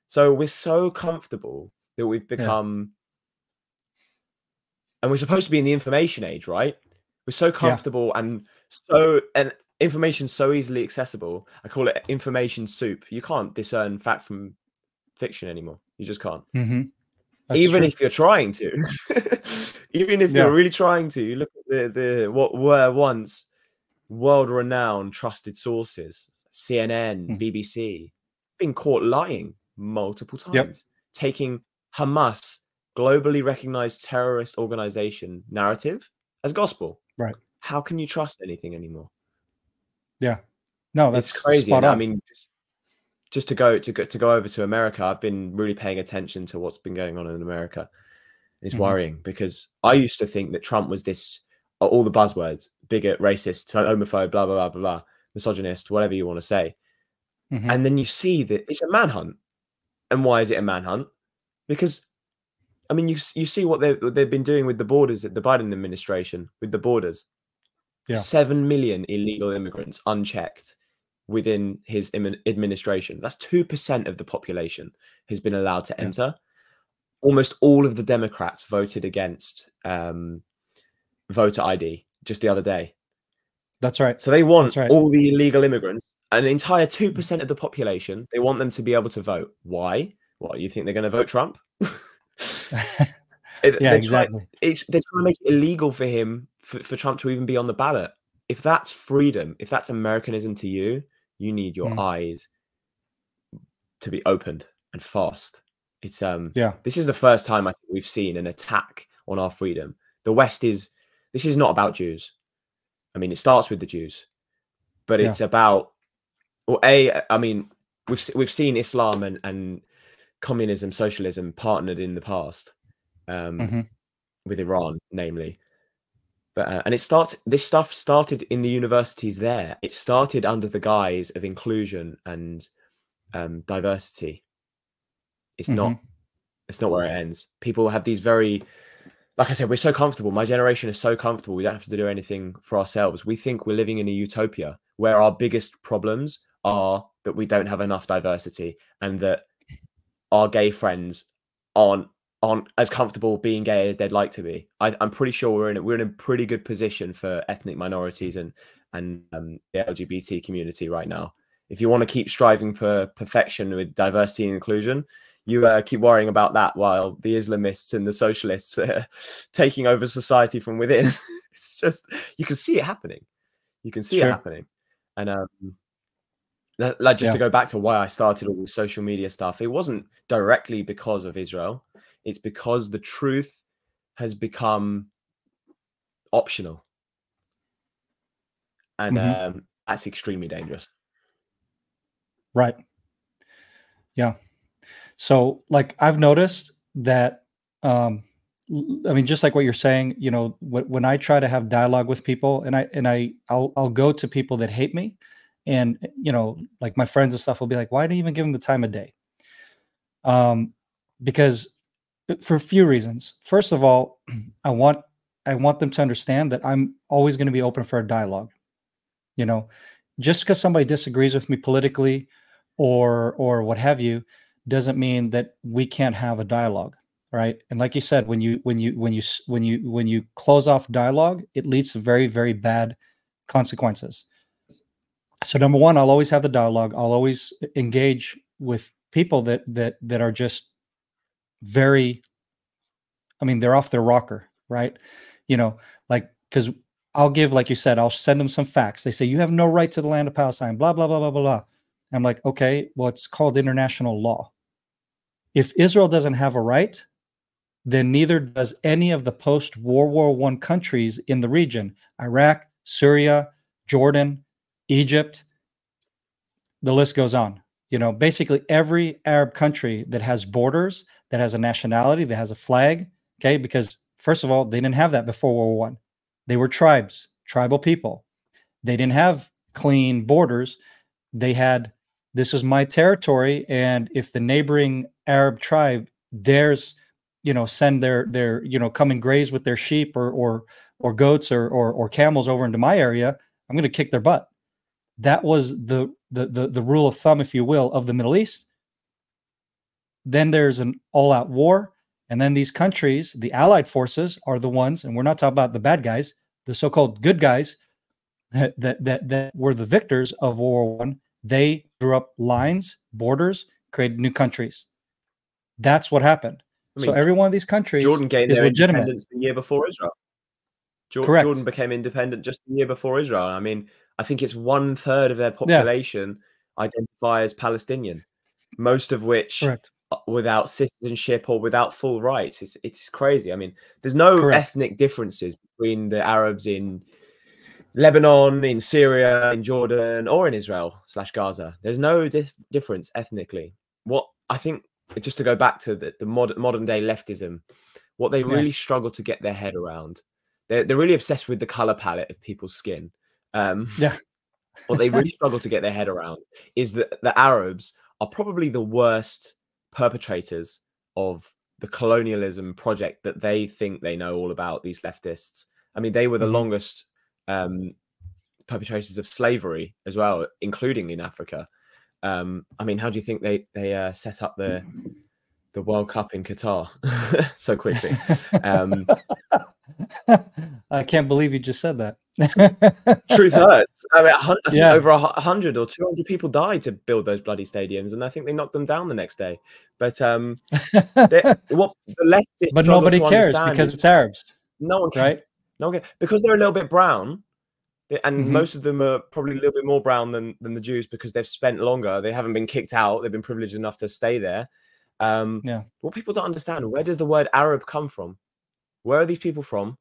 S2: So we're so comfortable that we've become, and we're supposed to be in the information age, right? We're so comfortable and information's so easily accessible. I call it information soup. You can't discern fact from fiction anymore. You just can't. Even if you're trying to. Even if you're really trying to. You look at what were once world-renowned trusted sources, CNN, BBC, been caught lying multiple times, taking Hamas, globally recognized terrorist organization narrative as gospel.
S1: Right.
S2: How can you trust anything anymore?
S1: Yeah. No, that's
S2: It's crazy.
S1: spot
S2: And I
S1: on.
S2: mean, just to go over to America, I've been really paying attention to what's been going on in America. It's worrying because I used to think that Trump was this, all the buzzwords, bigot, racist, homophobe, blah, blah, blah, blah, blah, misogynist, whatever you want to say. And then you see that it's a manhunt. And why is it a manhunt? Because, I mean, you see what they've been doing with the borders at the Biden administration, with the borders.
S1: Yeah.
S2: 7 million illegal immigrants unchecked within his administration. That's 2% of the population has been allowed to enter. Almost all of the Democrats voted against voter ID just the other day.
S1: That's right.
S2: So they want all the illegal immigrants, an entire 2% of the population. They want them to be able to vote. Why? What, you think they're going to vote Trump?
S1: Yeah, exactly.
S2: They're trying to make it illegal for him, for Trump to even be on the ballot. If that's freedom, if that's Americanism to you, you need your eyes to be opened and fast. It's this is the first time I think we've seen an attack on our freedom. The West this is not about Jews. I mean, it starts with the Jews, but it's about, I mean, we've seen Islam and communism, socialism partnered in the past with Iran, namely. But and this stuff started in the universities there. It started under the guise of inclusion and diversity. It's not where it ends. People have these very, like I said, we're so comfortable. My generation is so comfortable. We don't have to do anything for ourselves. We think we're living in a utopia where our biggest problems are that we don't have enough diversity and that our gay friends aren't as comfortable being gay as they'd like to be. I'm pretty sure we're in a pretty good position for ethnic minorities and the LGBT community right now. If you want to keep striving for perfection with diversity and inclusion, you keep worrying about that while the Islamists and the socialists are taking over society from within. It's just, you can see it happening. You can see it happening. And to go back to why I started all this social media stuff, it wasn't directly because of Israel. It's because the truth has become optional. And that's extremely dangerous.
S1: Right. Yeah. So like I've noticed that, I mean, just like what you're saying, you know, when I try to have dialogue with people and I'll go to people that hate me and, you know, like my friends and stuff will be like, why do you even give them the time of day? Because for a few reasons. First of all, I want them to understand that I'm always going to be open for a dialogue. You know, just because somebody disagrees with me politically or what have you, doesn't mean that we can't have a dialogue, right? And like you said, when you close off dialogue, it leads to very, very bad consequences. So number one, I'll always have the dialogue. I'll always engage with people that are just very, I mean, they're off their rocker, right? You know, like, because I'll give, like you said, I'll send them some facts. They say, you have no right to the land of Palestine, blah, blah, blah, blah, blah, blah. I'm like, okay, well, it's called international law. If Israel doesn't have a right, then neither does any of the post-World War I countries in the region, Iraq, Syria, Jordan, Egypt, the list goes on. You know, basically every Arab country that has borders, that has a nationality, that has a flag, okay, because first of all, they didn't have that before World War I. They were tribes, tribal people. They didn't have clean borders. They had, this is my territory, and if the neighboring Arab tribe dares, you know, send their you know, come and graze with their sheep or goats or camels over into my area, I'm going to kick their butt. That was the rule of thumb, if you will, of the Middle East. Then there's an all-out war, and then these countries, the Allied forces, are the ones, and we're not talking about the bad guys, the so-called good guys that were the victors of World War I. They drew up lines, borders, created new countries. That's what happened. I mean, so every one of these countries
S2: Jordan gained
S1: is
S2: their
S1: legitimate.
S2: Independence the year before Israel.
S1: Correct.
S2: Jordan became independent just the year before Israel. I mean, I think it's 1/3 of their population identify as Palestinian, most of which without citizenship or without full rights. It's crazy. I mean, there's no ethnic differences between the Arabs in Lebanon, in Syria, in Jordan, or in Israel/Gaza. There's no difference ethnically. What I think, just to go back to the modern day leftism, what they really struggle to get their head around, they're really obsessed with the color palette of people's skin. What they really struggle to get their head around is that the Arabs are probably the worst perpetrators of the colonialism project that they think they know all about, these leftists. I mean, they were the longest perpetrators of slavery as well, including in Africa. I mean, how do you think they set up the World Cup in Qatar so quickly?
S1: I can't believe you just said that.
S2: Truth hurts. I mean, I think over 100 or 200 people died to build those bloody stadiums, and I think they knocked them down the next day. But what the leftists,
S1: but nobody cares because it's Arabs.
S2: No one cares,
S1: right?
S2: No one cares, because they're a little bit brown, and most of them are probably a little bit more brown than the Jews because they've spent longer. They haven't been kicked out. They've been privileged enough to stay there. What people don't understand: where does the word Arab come from? Where are these people from?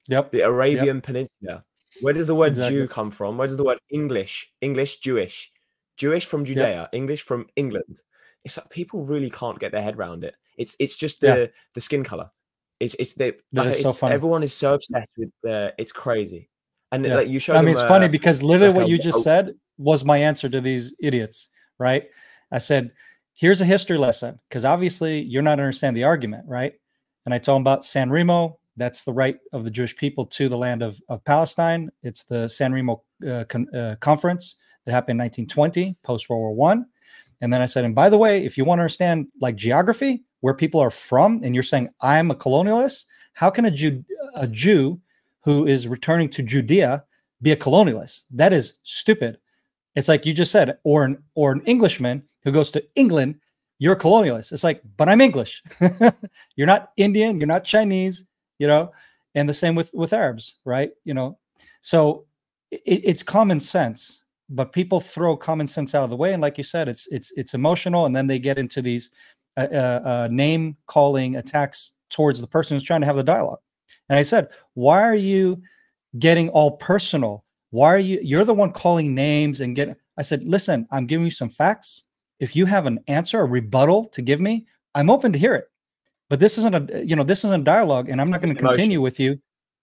S2: The Arabian Peninsula. Where does the word Jew come from? Where does the word English, Jewish from Judea, English from England? It's like people really can't get their head around it. It's just the skin color. So funny. Everyone is so obsessed with it's crazy. And like you showed,
S1: I mean, it's funny because literally what you just said was my answer to these idiots, right? I said, here's a history lesson, because obviously you're not understanding the argument, right? And I told them about San Remo. That's the right of the Jewish people to the land of Palestine. It's the San Remo conference that happened in 1920, post-World War I. And then I said, and by the way, if you want to understand like geography, where people are from, and you're saying I'm a colonialist, how can a Jew who is returning to Judea be a colonialist? That is stupid. It's like you just said, or an Englishman who goes to England, you're a colonialist. It's like, but I'm English. You're not Indian, you're not Chinese, you know, and the same with Arabs, right? You know, so it's common sense, but people throw common sense out of the way. And like you said, it's emotional. And then they get into these name calling attacks towards the person who's trying to have the dialogue. And I said, why are you getting all personal? Why are you're the one calling names and I said, listen, I'm giving you some facts. If you have an answer, a rebuttal to give me, I'm open to hear it. But this isn't this isn't a dialogue, and I'm not going to continue with you.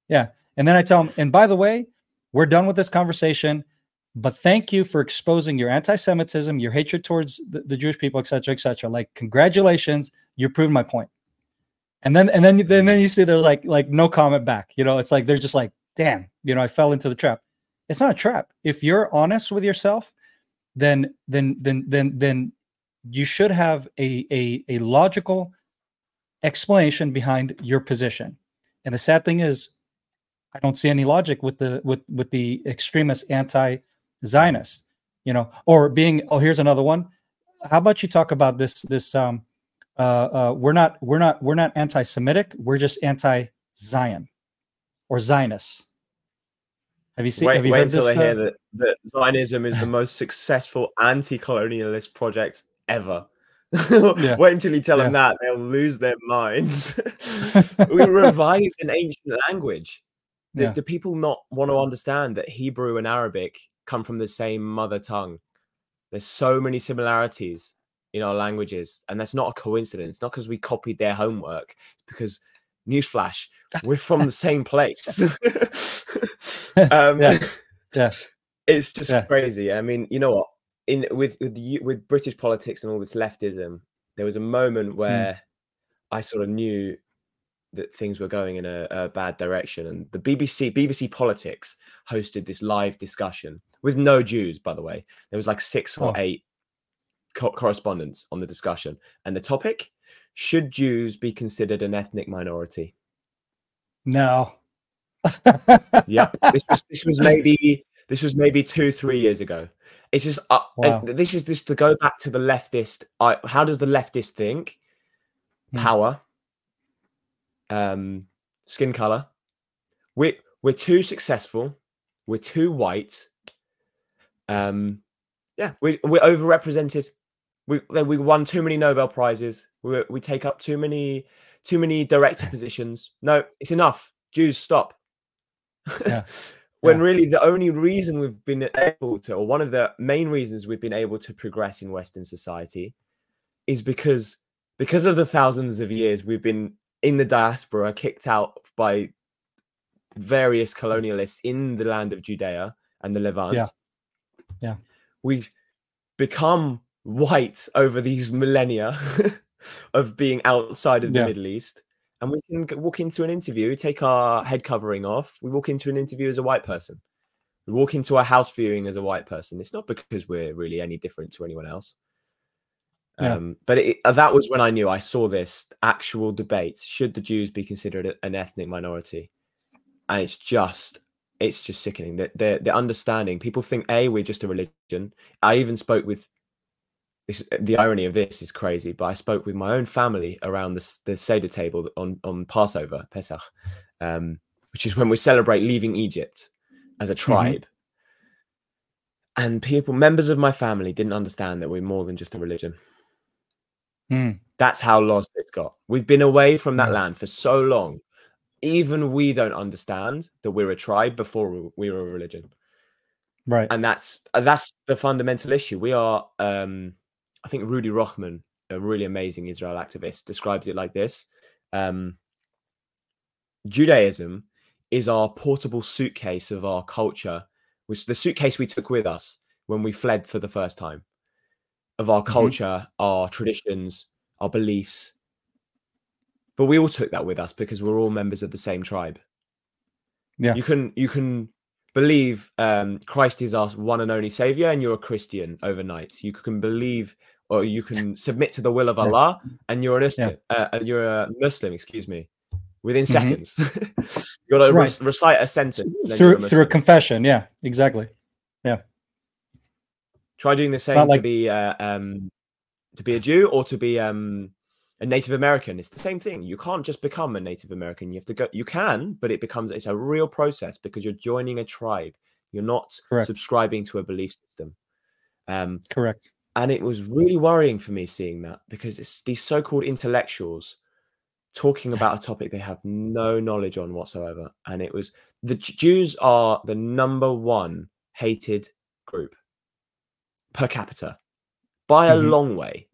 S1: Yeah. And then I tell them, and by the way, we're done with this conversation, but thank you for exposing your anti-Semitism, your hatred towards the Jewish people, et cetera, et cetera. Like, congratulations, you proved my point. And then you see there's like no comment back. You know, it's like they're just like, damn, you know, I fell into the trap. It's not a trap. If you're honest with yourself, then you should have a logical explanation behind your position. And the sad thing is, I don't see any logic with the extremist anti-Zionist, you know, or being, oh, here's another one. How about you talk about this we're not anti-Semitic, we're just anti-Zion or Zionists. Have you seen? Have you heard this?
S2: Wait until they hear that Zionism is the most successful anti-colonialist project ever. Wait until you tell them that, they'll lose their minds. We revived an ancient language. Do people not want to understand that Hebrew and Arabic come from the same mother tongue? There's so many similarities in our languages, and that's not a coincidence. Not because we copied their homework. It's because, newsflash, we're from the same place. It's just crazy. I mean, you know what? With British politics and all this leftism, there was a moment where I sort of knew that things were going in a bad direction, and the BBC Politics hosted this live discussion with no Jews, by the way. There was like 6 or 8 correspondents on the discussion, and the topic: should Jews be considered an ethnic minority?
S1: No.
S2: Yep. This was maybe 2-3 years ago. It's just this is just to go back to the leftist. How does the leftist think? Power, skin color. We're too successful. We're too white. We're overrepresented. We won too many Nobel Prizes. We take up too many director positions. No, it's enough. Jews, stop. when really the only reason we've been able to, or one of the main reasons we've been able to progress in Western society, is because of the thousands of years we've been in the diaspora, kicked out by various colonialists in the land of Judea and the Levant.
S1: Yeah.
S2: We've become white over these millennia of being outside of the Middle East. And we can walk into an interview, take our head covering off. We walk into an interview as a white person. We walk into a house viewing as a white person. It's not because we're really any different to anyone else. But that was when I knew. I saw this actual debate. Should the Jews be considered an ethnic minority? And it's just sickening. The understanding. People think, we're just a religion. I even spoke with, the irony of this is crazy, but I spoke with my own family around the Seder table on Passover, Pesach, which is when we celebrate leaving Egypt as a tribe. And members of my family didn't understand that we're more than just a religion. That's how lost it's got. We've been away from that land for so long. Even we don't understand that we're a tribe before we were a religion.
S1: Right.
S2: And that's the fundamental issue. We are, I think Rudy Rochman, a really amazing Israel activist, describes it like this. Judaism is our portable suitcase of our culture, which the suitcase we took with us when we fled for the first time, of our culture, our traditions, our beliefs. But we all took that with us because we're all members of the same tribe. Yeah. You can believe Christ is our one and only savior and you're a Christian overnight. You can believe, or you can submit to the will of Allah and you're you're a Muslim, within seconds. You got to recite a sentence
S1: through a confession. Yeah, exactly. Yeah.
S2: Try doing the same to be a Jew or to be a Native American. It's the same thing. You can't just become a Native American. You have to go. You can, but it's a real process because you're joining a tribe. You're not subscribing to a belief system.
S1: Correct.
S2: And it was really worrying for me seeing that, because it's these so-called intellectuals talking about a topic they have no knowledge on whatsoever. And it was, the Jews are the #1 hated group per capita by a long way.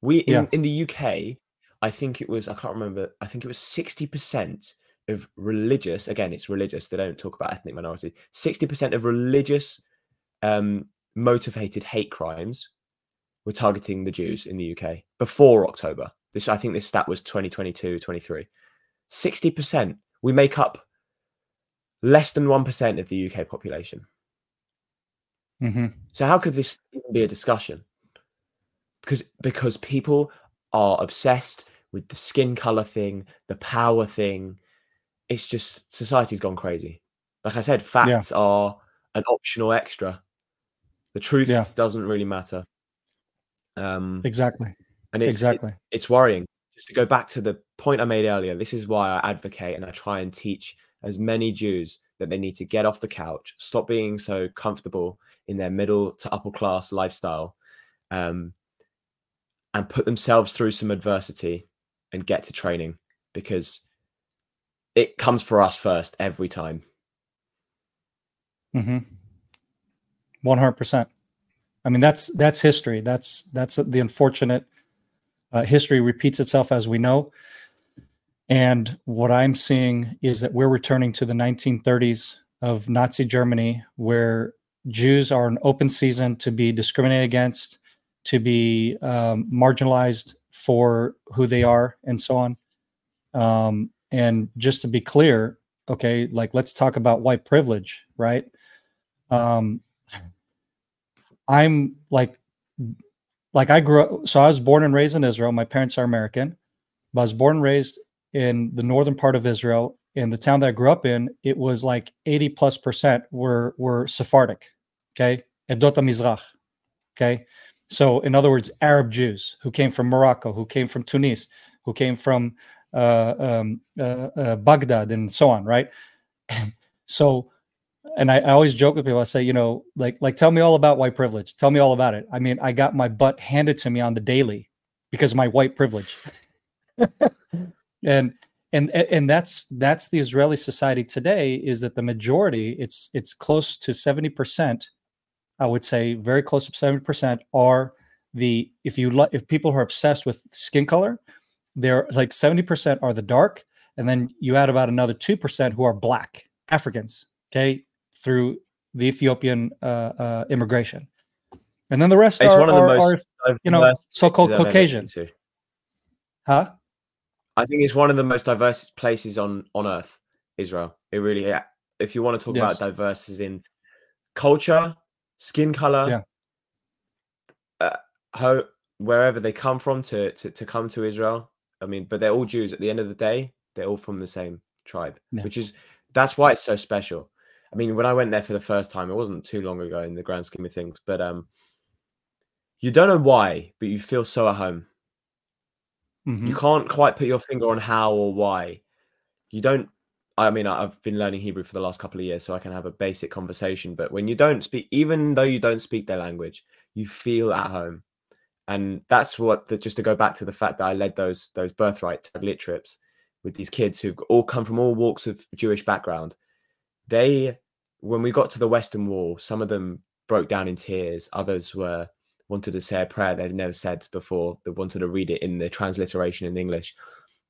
S2: In the UK, I think it was, I can't remember, I think it was 60% of religious, again, it's religious, they don't talk about ethnic minority, 60% of religious motivated hate crimes were targeting the Jews in the UK before October. I think this stat was 2022, 23. 60%. We make up less than 1% of the UK population. So how could this even be a discussion? Because people are obsessed with the skin color thing, the power thing. It's just, society's gone crazy. Like I said, facts are an optional extra. The truth doesn't really matter.
S1: Exactly.
S2: And it's worrying. Just to go back to the point I made earlier, this is why I advocate and I try and teach as many Jews that they need to get off the couch, stop being so comfortable in their middle to upper class lifestyle, and put themselves through some adversity and get to training, because it comes for us first every time.
S1: 100%. I mean, that's history. That's the unfortunate history repeats itself, as we know. And what I'm seeing is that we're returning to the 1930s of Nazi Germany, where Jews are an open season to be discriminated against, to be marginalized for who they are, and so on. And just to be clear, okay, like, let's talk about white privilege, right? I'm like I grew up, so I was born and raised in Israel. My parents are American, but I was born and raised in the northern part of Israel. In the town that I grew up in, it was like 80+% were Sephardic, okay? Edot HaMizrach, okay? So in other words, Arab Jews who came from Morocco, who came from Tunis, who came from Baghdad, and so on, right? So, and I always joke with people. I say, you know, like tell me all about white privilege. Tell me all about it. I mean, I got my butt handed to me on the daily because of my white privilege. And And that's the Israeli society today, is that the majority, it's close to 70%, I would say very close to 70%, are if people are obsessed with skin color, they're like 70% are the dark, and then you add about another 2% who are black Africans, okay, through the Ethiopian immigration, and then the rest
S2: It's one of the
S1: are
S2: most
S1: so-called
S2: I've ever been
S1: Caucasian.
S2: to.
S1: Huh?
S2: I think it's one of the most diverse places on earth, Israel. It really, yeah. If you want to talk about diverse in culture, skin color, wherever they come from to come to Israel. I mean, but they're all Jews. At the end of the day, they're all from the same tribe, that's why it's so special. I mean, when I went there for the first time, it wasn't too long ago in the grand scheme of things, but you don't know why, but you feel so at home. You can't quite put your finger on how or why. You don't. I mean, I've been learning Hebrew for the last couple of years, so I can have a basic conversation. But when you don't speak, even though you don't speak their language, you feel at home. And that's just to go back to the fact that I led those birthright tablet trips with these kids who've all come from all walks of Jewish background. When we got to the Western Wall, some of them broke down in tears. Others wanted to say a prayer they'd never said before. They wanted to read it in the transliteration in English.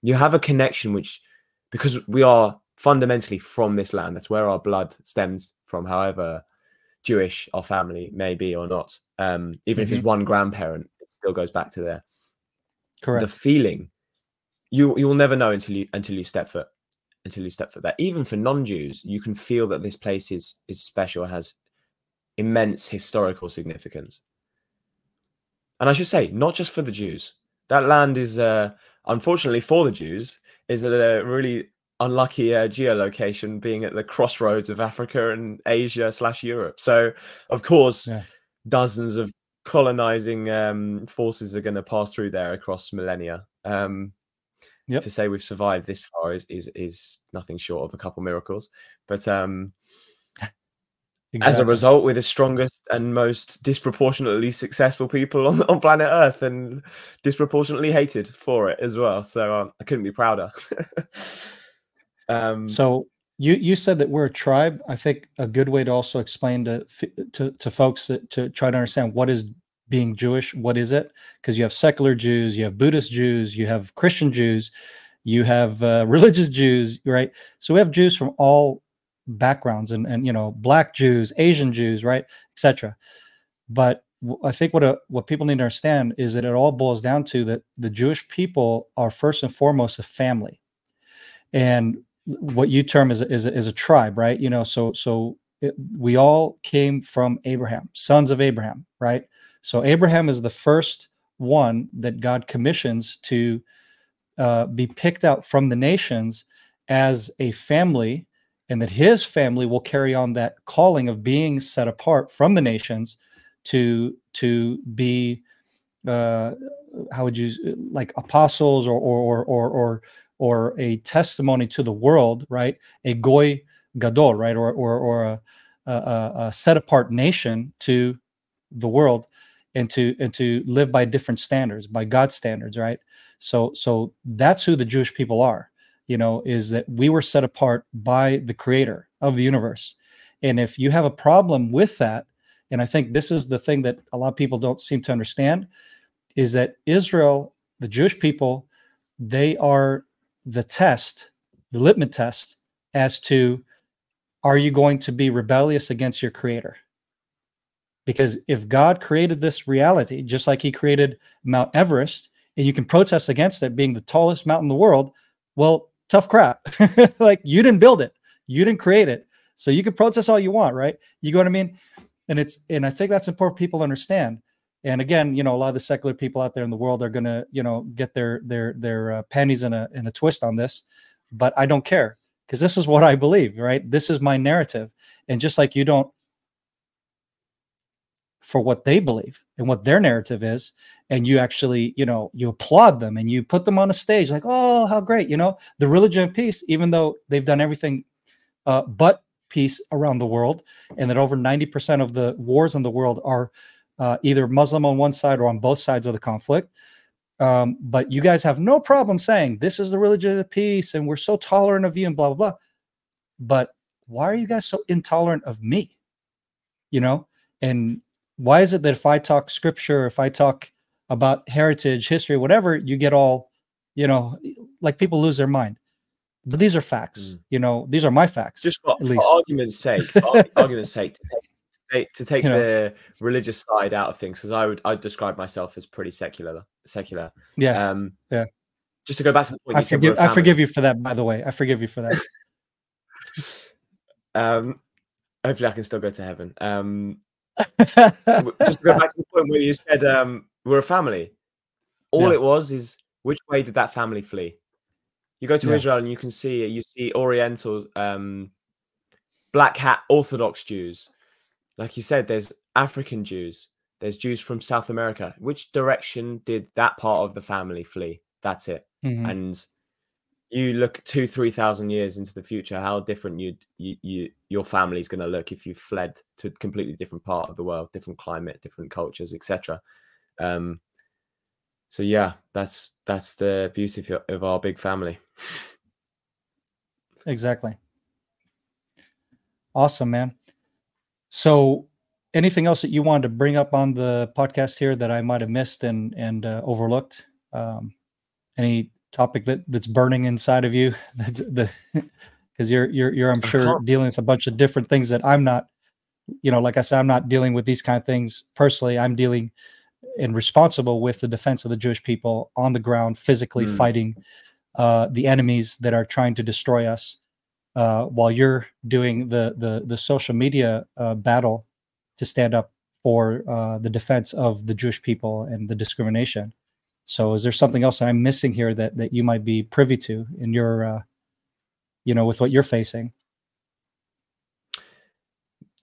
S2: You have a connection, because we are fundamentally from this land. That's where our blood stems from, however Jewish our family may be or not. Even if it's one grandparent, it still goes back to there.
S1: Correct.
S2: The feeling, you will never know until you step foot there. Even for non-Jews, you can feel that this place is special, has immense historical significance. And I should say, not just for the Jews. That land is, unfortunately for the Jews, is a really unlucky geolocation, being at the crossroads of Africa and Asia/Europe. So, of course, dozens of colonizing forces are going to pass through there across millennia. To say we've survived this far is nothing short of a couple miracles. But as a result, we're the strongest and most disproportionately successful people on planet Earth, and disproportionately hated for it as well. So I couldn't be prouder.
S1: So you said that we're a tribe. I think a good way to also explain to folks to try to understand what is being Jewish, what is it? Because you have secular Jews, you have Buddhist Jews, you have Christian Jews, you have religious Jews, right? So we have Jews from all backgrounds, and Black Jews, Asian Jews, right, etc. But I think what people need to understand is that it all boils down to that the Jewish people are first and foremost a family, and what you term is a tribe, right? We all came from Abraham, sons of Abraham, right? So Abraham is the first one that God commissions to be picked out from the nations as a family, and that his family will carry on that calling of being set apart from the nations to be how would you, like, apostles or a testimony to the world, right? A goy gadol, right? Or a set apart nation to the world, and to live by different standards, by God's standards, right? So that's who the Jewish people are, is that we were set apart by the creator of the universe. And if you have a problem with that, and I think this is the thing that a lot of people don't seem to understand, is that Israel, the Jewish people, they are the test, the litmus test as to, are you going to be rebellious against your creator? Because if God created this reality, just like he created Mount Everest, and you can protest against it being the tallest mountain in the world, well, tough crap. Like, you didn't build it, you didn't create it, so you can protest all you want, right? You know what I mean? And I think that's important people to understand. And again, a lot of the secular people out there in the world are going to, get their panties in a twist on this, but I don't care, because this is what I believe, right? This is my narrative. And just like you don't for what they believe and what their narrative is, and you actually, you applaud them and you put them on a stage like, oh, how great, the religion of peace, even though they've done everything but peace around the world, and that over 90% of the wars in the world are either Muslim on one side or on both sides of the conflict. But you guys have no problem saying this is the religion of peace and we're so tolerant of you and blah, blah, blah. But why are you guys so intolerant of me? You know, and why is it that if I talk scripture, if I talk about heritage, history, whatever, you get all, you know, like people lose their mind. But these are facts, you know, these are my facts.
S2: Just for,
S1: at least.
S2: For argument's sake, to take
S1: You know,
S2: the religious side out of things, because I'd describe myself as pretty secular.
S1: Yeah. Yeah.
S2: Just to go back to the point,
S1: I forgive you for that, by the way. I forgive you for that.
S2: Hopefully I can still go to heaven. Just to go back to the point where you said we're a family. All it was is, which way did that family flee? You go to Israel and you see Oriental, black hat Orthodox Jews. Like you said, there's African Jews. There's Jews from South America. Which direction did that part of the family flee? That's it. And you look 2,000-3,000 years into the future, how different your family's going to look if you fled to a completely different part of the world, different climate, different cultures, etc. So yeah, that's the beauty of our big family.
S1: Exactly. Awesome, man. So anything else that you wanted to bring up on the podcast here that I might have missed and overlooked? Any topic that's burning inside of you? Because you're I'm sure dealing with a bunch of different things that I'm not, you know, like I said, I'm not dealing with these kind of things personally. I'm dealing and responsible with the defense of the Jewish people on the ground, physically fighting the enemies that are trying to destroy us, while you're doing the social media battle to stand up for the defense of the Jewish people and the discrimination. So is there something else that I'm missing here that you might be privy to in your, you know, with what you're facing?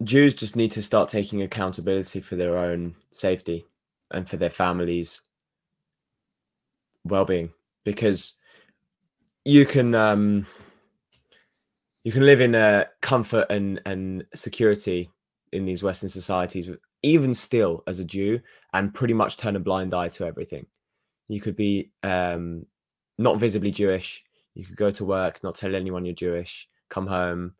S2: Jews just need to start taking accountability for their own safety and for their families' well-being, because you can live in comfort and security in these Western societies, even still as a Jew, and pretty much turn a blind eye to everything. You could be not visibly Jewish. You could go to work, not tell anyone you're Jewish, come home,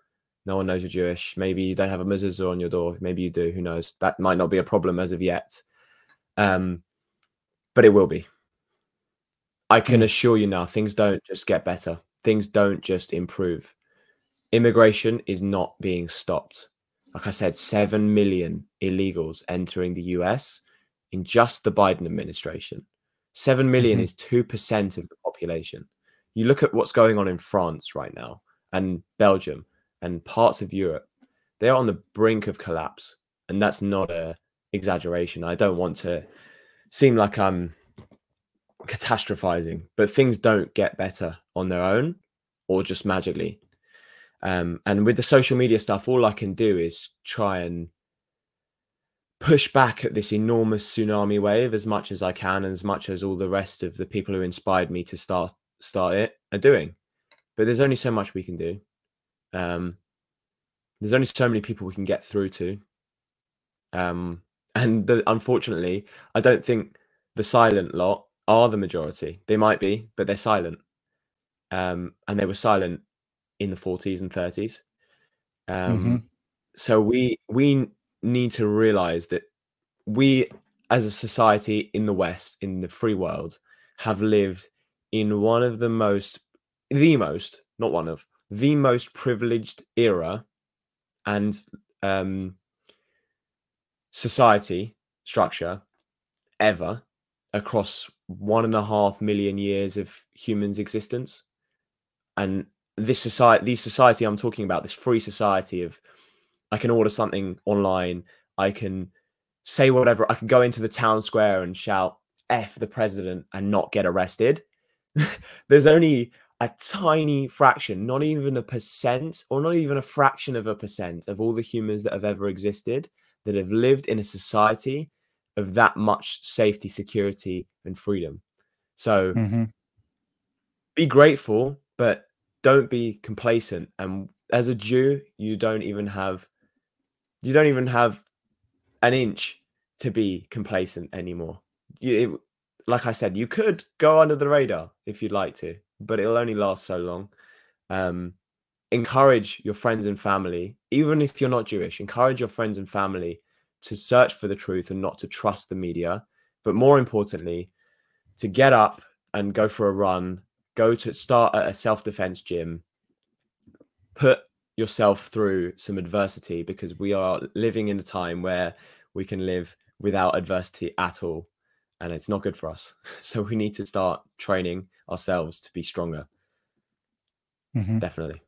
S2: no one knows you're Jewish. Maybe you don't have a mezuzah on your door. Maybe you do. Who knows? That might not be a problem as of yet. But it will be. I can assure you now, things don't just get better. Things don't just improve. Immigration is not being stopped. Like I said, 7 million illegals entering the US in just the Biden administration. 7 million is 2% of the population. You look at what's going on in France right now, and Belgium and parts of Europe. They're on the brink of collapse. And that's not an exaggeration. I don't want to seem like I'm catastrophizing, but things don't get better on their own or just magically. And with the social media stuff, all I can do is try and push back at this enormous tsunami wave as much as I can, and as much as all the rest of the people who inspired me to start it are doing. But there's only so much we can do. There's only so many people we can get through to. Unfortunately, I don't think the silent lot are the majority. They might be, but they're silent. And they were silent in the 40s and 30s. So we need to realize that we, as a society in the West, in the free world, have lived in one of the most privileged era and society structure ever across 1.5 million years of humans' existence. And these society I'm talking about, this free society of, I can order something online, I can say whatever, I can go into the town square and shout F the president and not get arrested. There's only a tiny fraction, not even a percent, or not even a fraction of a percent of all the humans that have ever existed that have lived in a society of that much safety, security, and freedom. So be grateful, but don't be complacent. And as a Jew, you don't even have an inch to be complacent anymore. like I said, you could go under the radar if you'd like to, but it'll only last so long. Encourage your friends and family, even if you're not Jewish, encourage your friends and family to search for the truth and not to trust the media. But more importantly, to get up and go for a run, go to start at a self-defense gym, put yourself through some adversity, because we are living in a time where we can live without adversity at all. And it's not good for us. So we need to start training ourselves to be stronger. Definitely.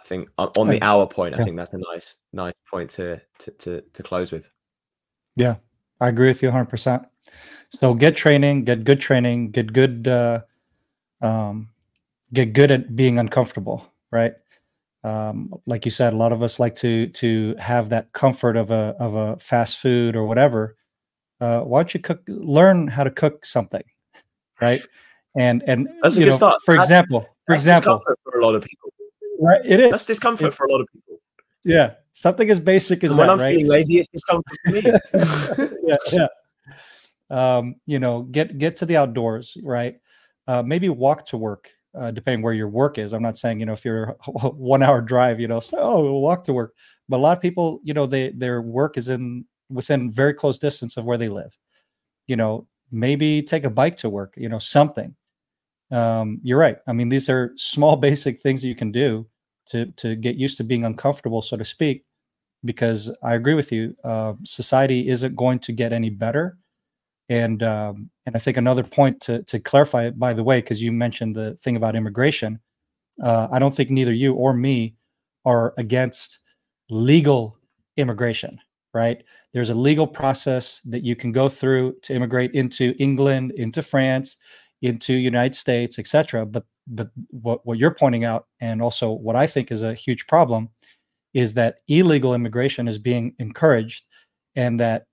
S2: I think on the hour point, I think that's a nice point to close with.
S1: Yeah, I agree with you 100%. So get training, get good training, get good at being uncomfortable, right? Like you said, a lot of us like to have that comfort of a fast food or whatever. Why don't you learn how to cook something, right? And
S2: that's a good start.
S1: For example,
S2: discomfort for a lot of people.
S1: Right, it is.
S2: That's discomfort for a lot of people.
S1: Yeah, something as basic as
S2: when
S1: that,
S2: I'm
S1: right?
S2: feeling lazy, it's discomfort for me.
S1: Yeah. Get to the outdoors, right? Maybe walk to work, depending where your work is. I'm not saying, if you're a 1 hour drive, we'll walk to work. But a lot of people, their work is within very close distance of where they live. Maybe take a bike to work, something. You're right. I mean, these are small, basic things that you can do to get used to being uncomfortable, so to speak, because I agree with you. Society isn't going to get any better. And I think another point to clarify it, by the way, because you mentioned the thing about immigration, I don't think neither you or me are against legal immigration, right? There's a legal process that you can go through to immigrate into England, into France, into United States, etc. But what you're pointing out, and also what I think is a huge problem, is that illegal immigration is being encouraged, and that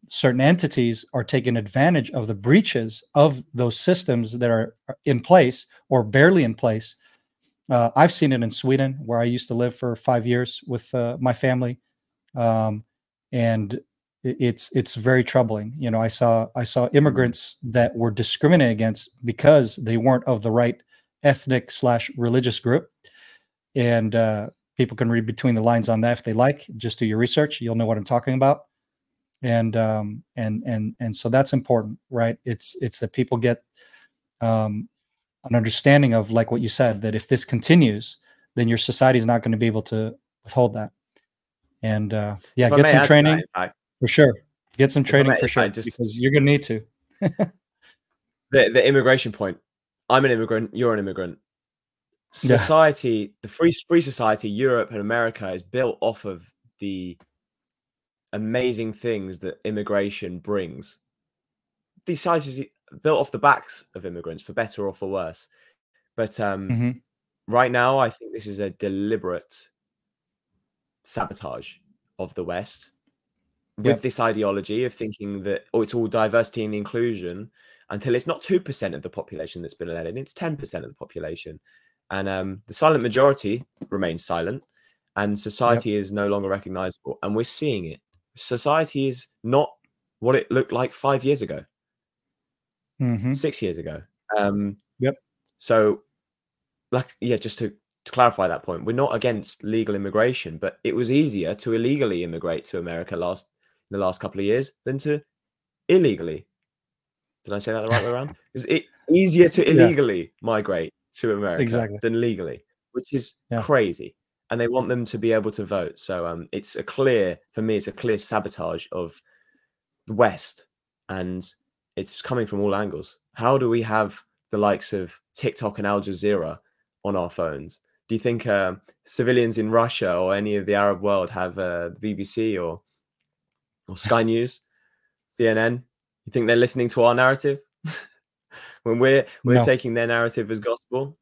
S1: certain entities are taking advantage of the breaches of those systems that are in place or barely in place. I've seen it in Sweden, where I used to live for 5 years with my family, and it's very troubling. I saw immigrants that were discriminated against because they weren't of the right ethnic/religious group, and people can read between the lines on that if they like. Just do your research; you'll know what I'm talking about. And so that's important, right? It's that people get an understanding of, like what you said, that if this continues, then your society is not going to be able to withhold that. And get some training for sure. Get some training for sure, because you're going to need to.
S2: The immigration point. I'm an immigrant. You're an immigrant. Society, the free society, Europe and America, is built off of the amazing things that immigration brings. These societies built off the backs of immigrants, for better or for worse. But right now, I think this is a deliberate sabotage of the West with this ideology of thinking that, it's all diversity and inclusion, until it's not 2% of the population that's been let in, it's 10% of the population. And the silent majority remains silent, and society is no longer recognizable. And we're seeing it. Society is not what it looked like 5 years ago, 6 years ago. So, just to clarify that point, we're not against legal immigration, but it was easier to illegally immigrate to America in the last couple of years than to illegally. Did I say that the right way around? It's easier to illegally migrate to America than legally, which is crazy. And they want them to be able to vote. So it's a clear sabotage of the West, and it's coming from all angles. How do we have the likes of TikTok and Al Jazeera on our phones? Do you think civilians in Russia or any of the Arab world have the BBC or Sky News, CNN? You think they're listening to our narrative when we're taking their narrative as gospel?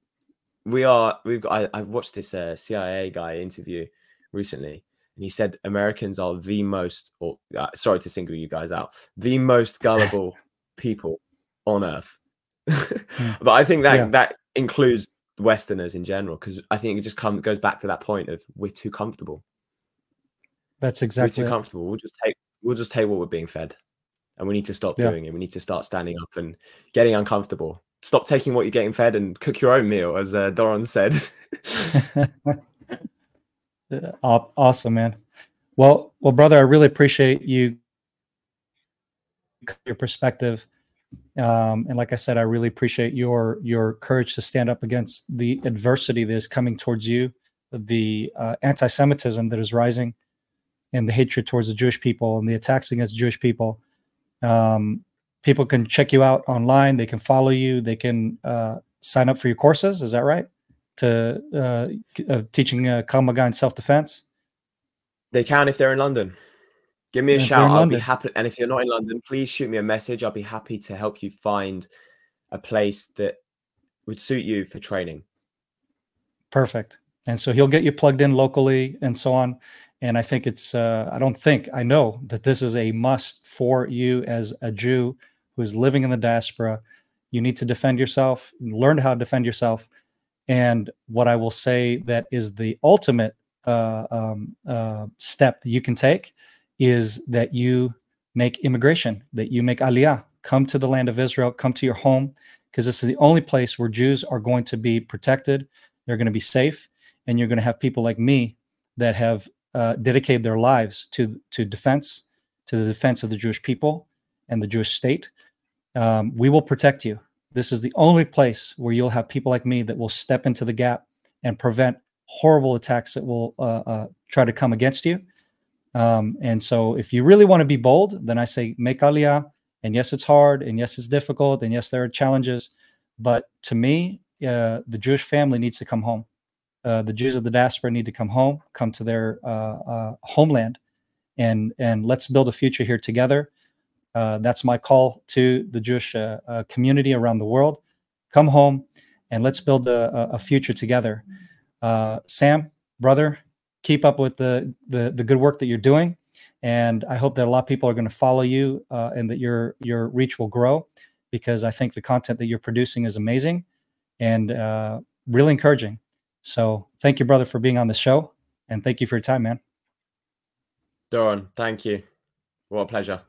S2: I watched this CIA guy interview recently, and he said Americans are the most, sorry to single you guys out, the most gullible people on earth. But I think that includes Westerners in general, because I think it just goes back to that point of we're too comfortable.
S1: That's exactly
S2: we're too comfortable. We'll just take what we're being fed. and we need to stop
S1: Yeah.
S2: doing it. We need to start standing up and getting uncomfortable. Stop taking what you're getting fed and cook your own meal, as Doron said.
S1: Awesome, man. Well, brother, I really appreciate your perspective. And like I said, I really appreciate your courage to stand up against the adversity that is coming towards you, the anti-Semitism that is rising, and the hatred towards the Jewish people and the attacks against Jewish people. People can check you out online. They can follow you. They can sign up for your courses. Is that right? To teaching Krav Maga and self-defense.
S2: They can if they're in London. Give me a shout. I'll be happy. And if you're not in London, please shoot me a message. I'll be happy to help you find a place that would suit you for training.
S1: Perfect. And so he'll get you plugged in locally and so on. And I think it's, I know that this is a must for you as a Jew who is living in the diaspora. You need to defend yourself, learn how to defend yourself. And what I will say that is the ultimate step that you can take is that you make immigration, that you make aliyah, come to the land of Israel, come to your home, because this is the only place where Jews are going to be protected. They're going to be safe. And you're going to have people like me that have dedicated their lives to the defense of the Jewish people and the Jewish state. We will protect you. This is the only place where you'll have people like me that will step into the gap and prevent horrible attacks that will try to come against you. And so if you really want to be bold, then I say make aliyah. And yes, it's hard. And yes, it's difficult. And yes, there are challenges. But to me, the Jewish family needs to come home. The Jews of the diaspora need to come home, come to their homeland, and let's build a future here together. That's my call to the Jewish community around the world. Come home and let's build a future together. Sam, brother, keep up with the good work that you're doing. And I hope that a lot of people are going to follow you and that your reach will grow, because I think the content that you're producing is amazing and really encouraging. So thank you, brother, for being on the show. And thank you for your time, man.
S2: Doron, thank you. What a pleasure.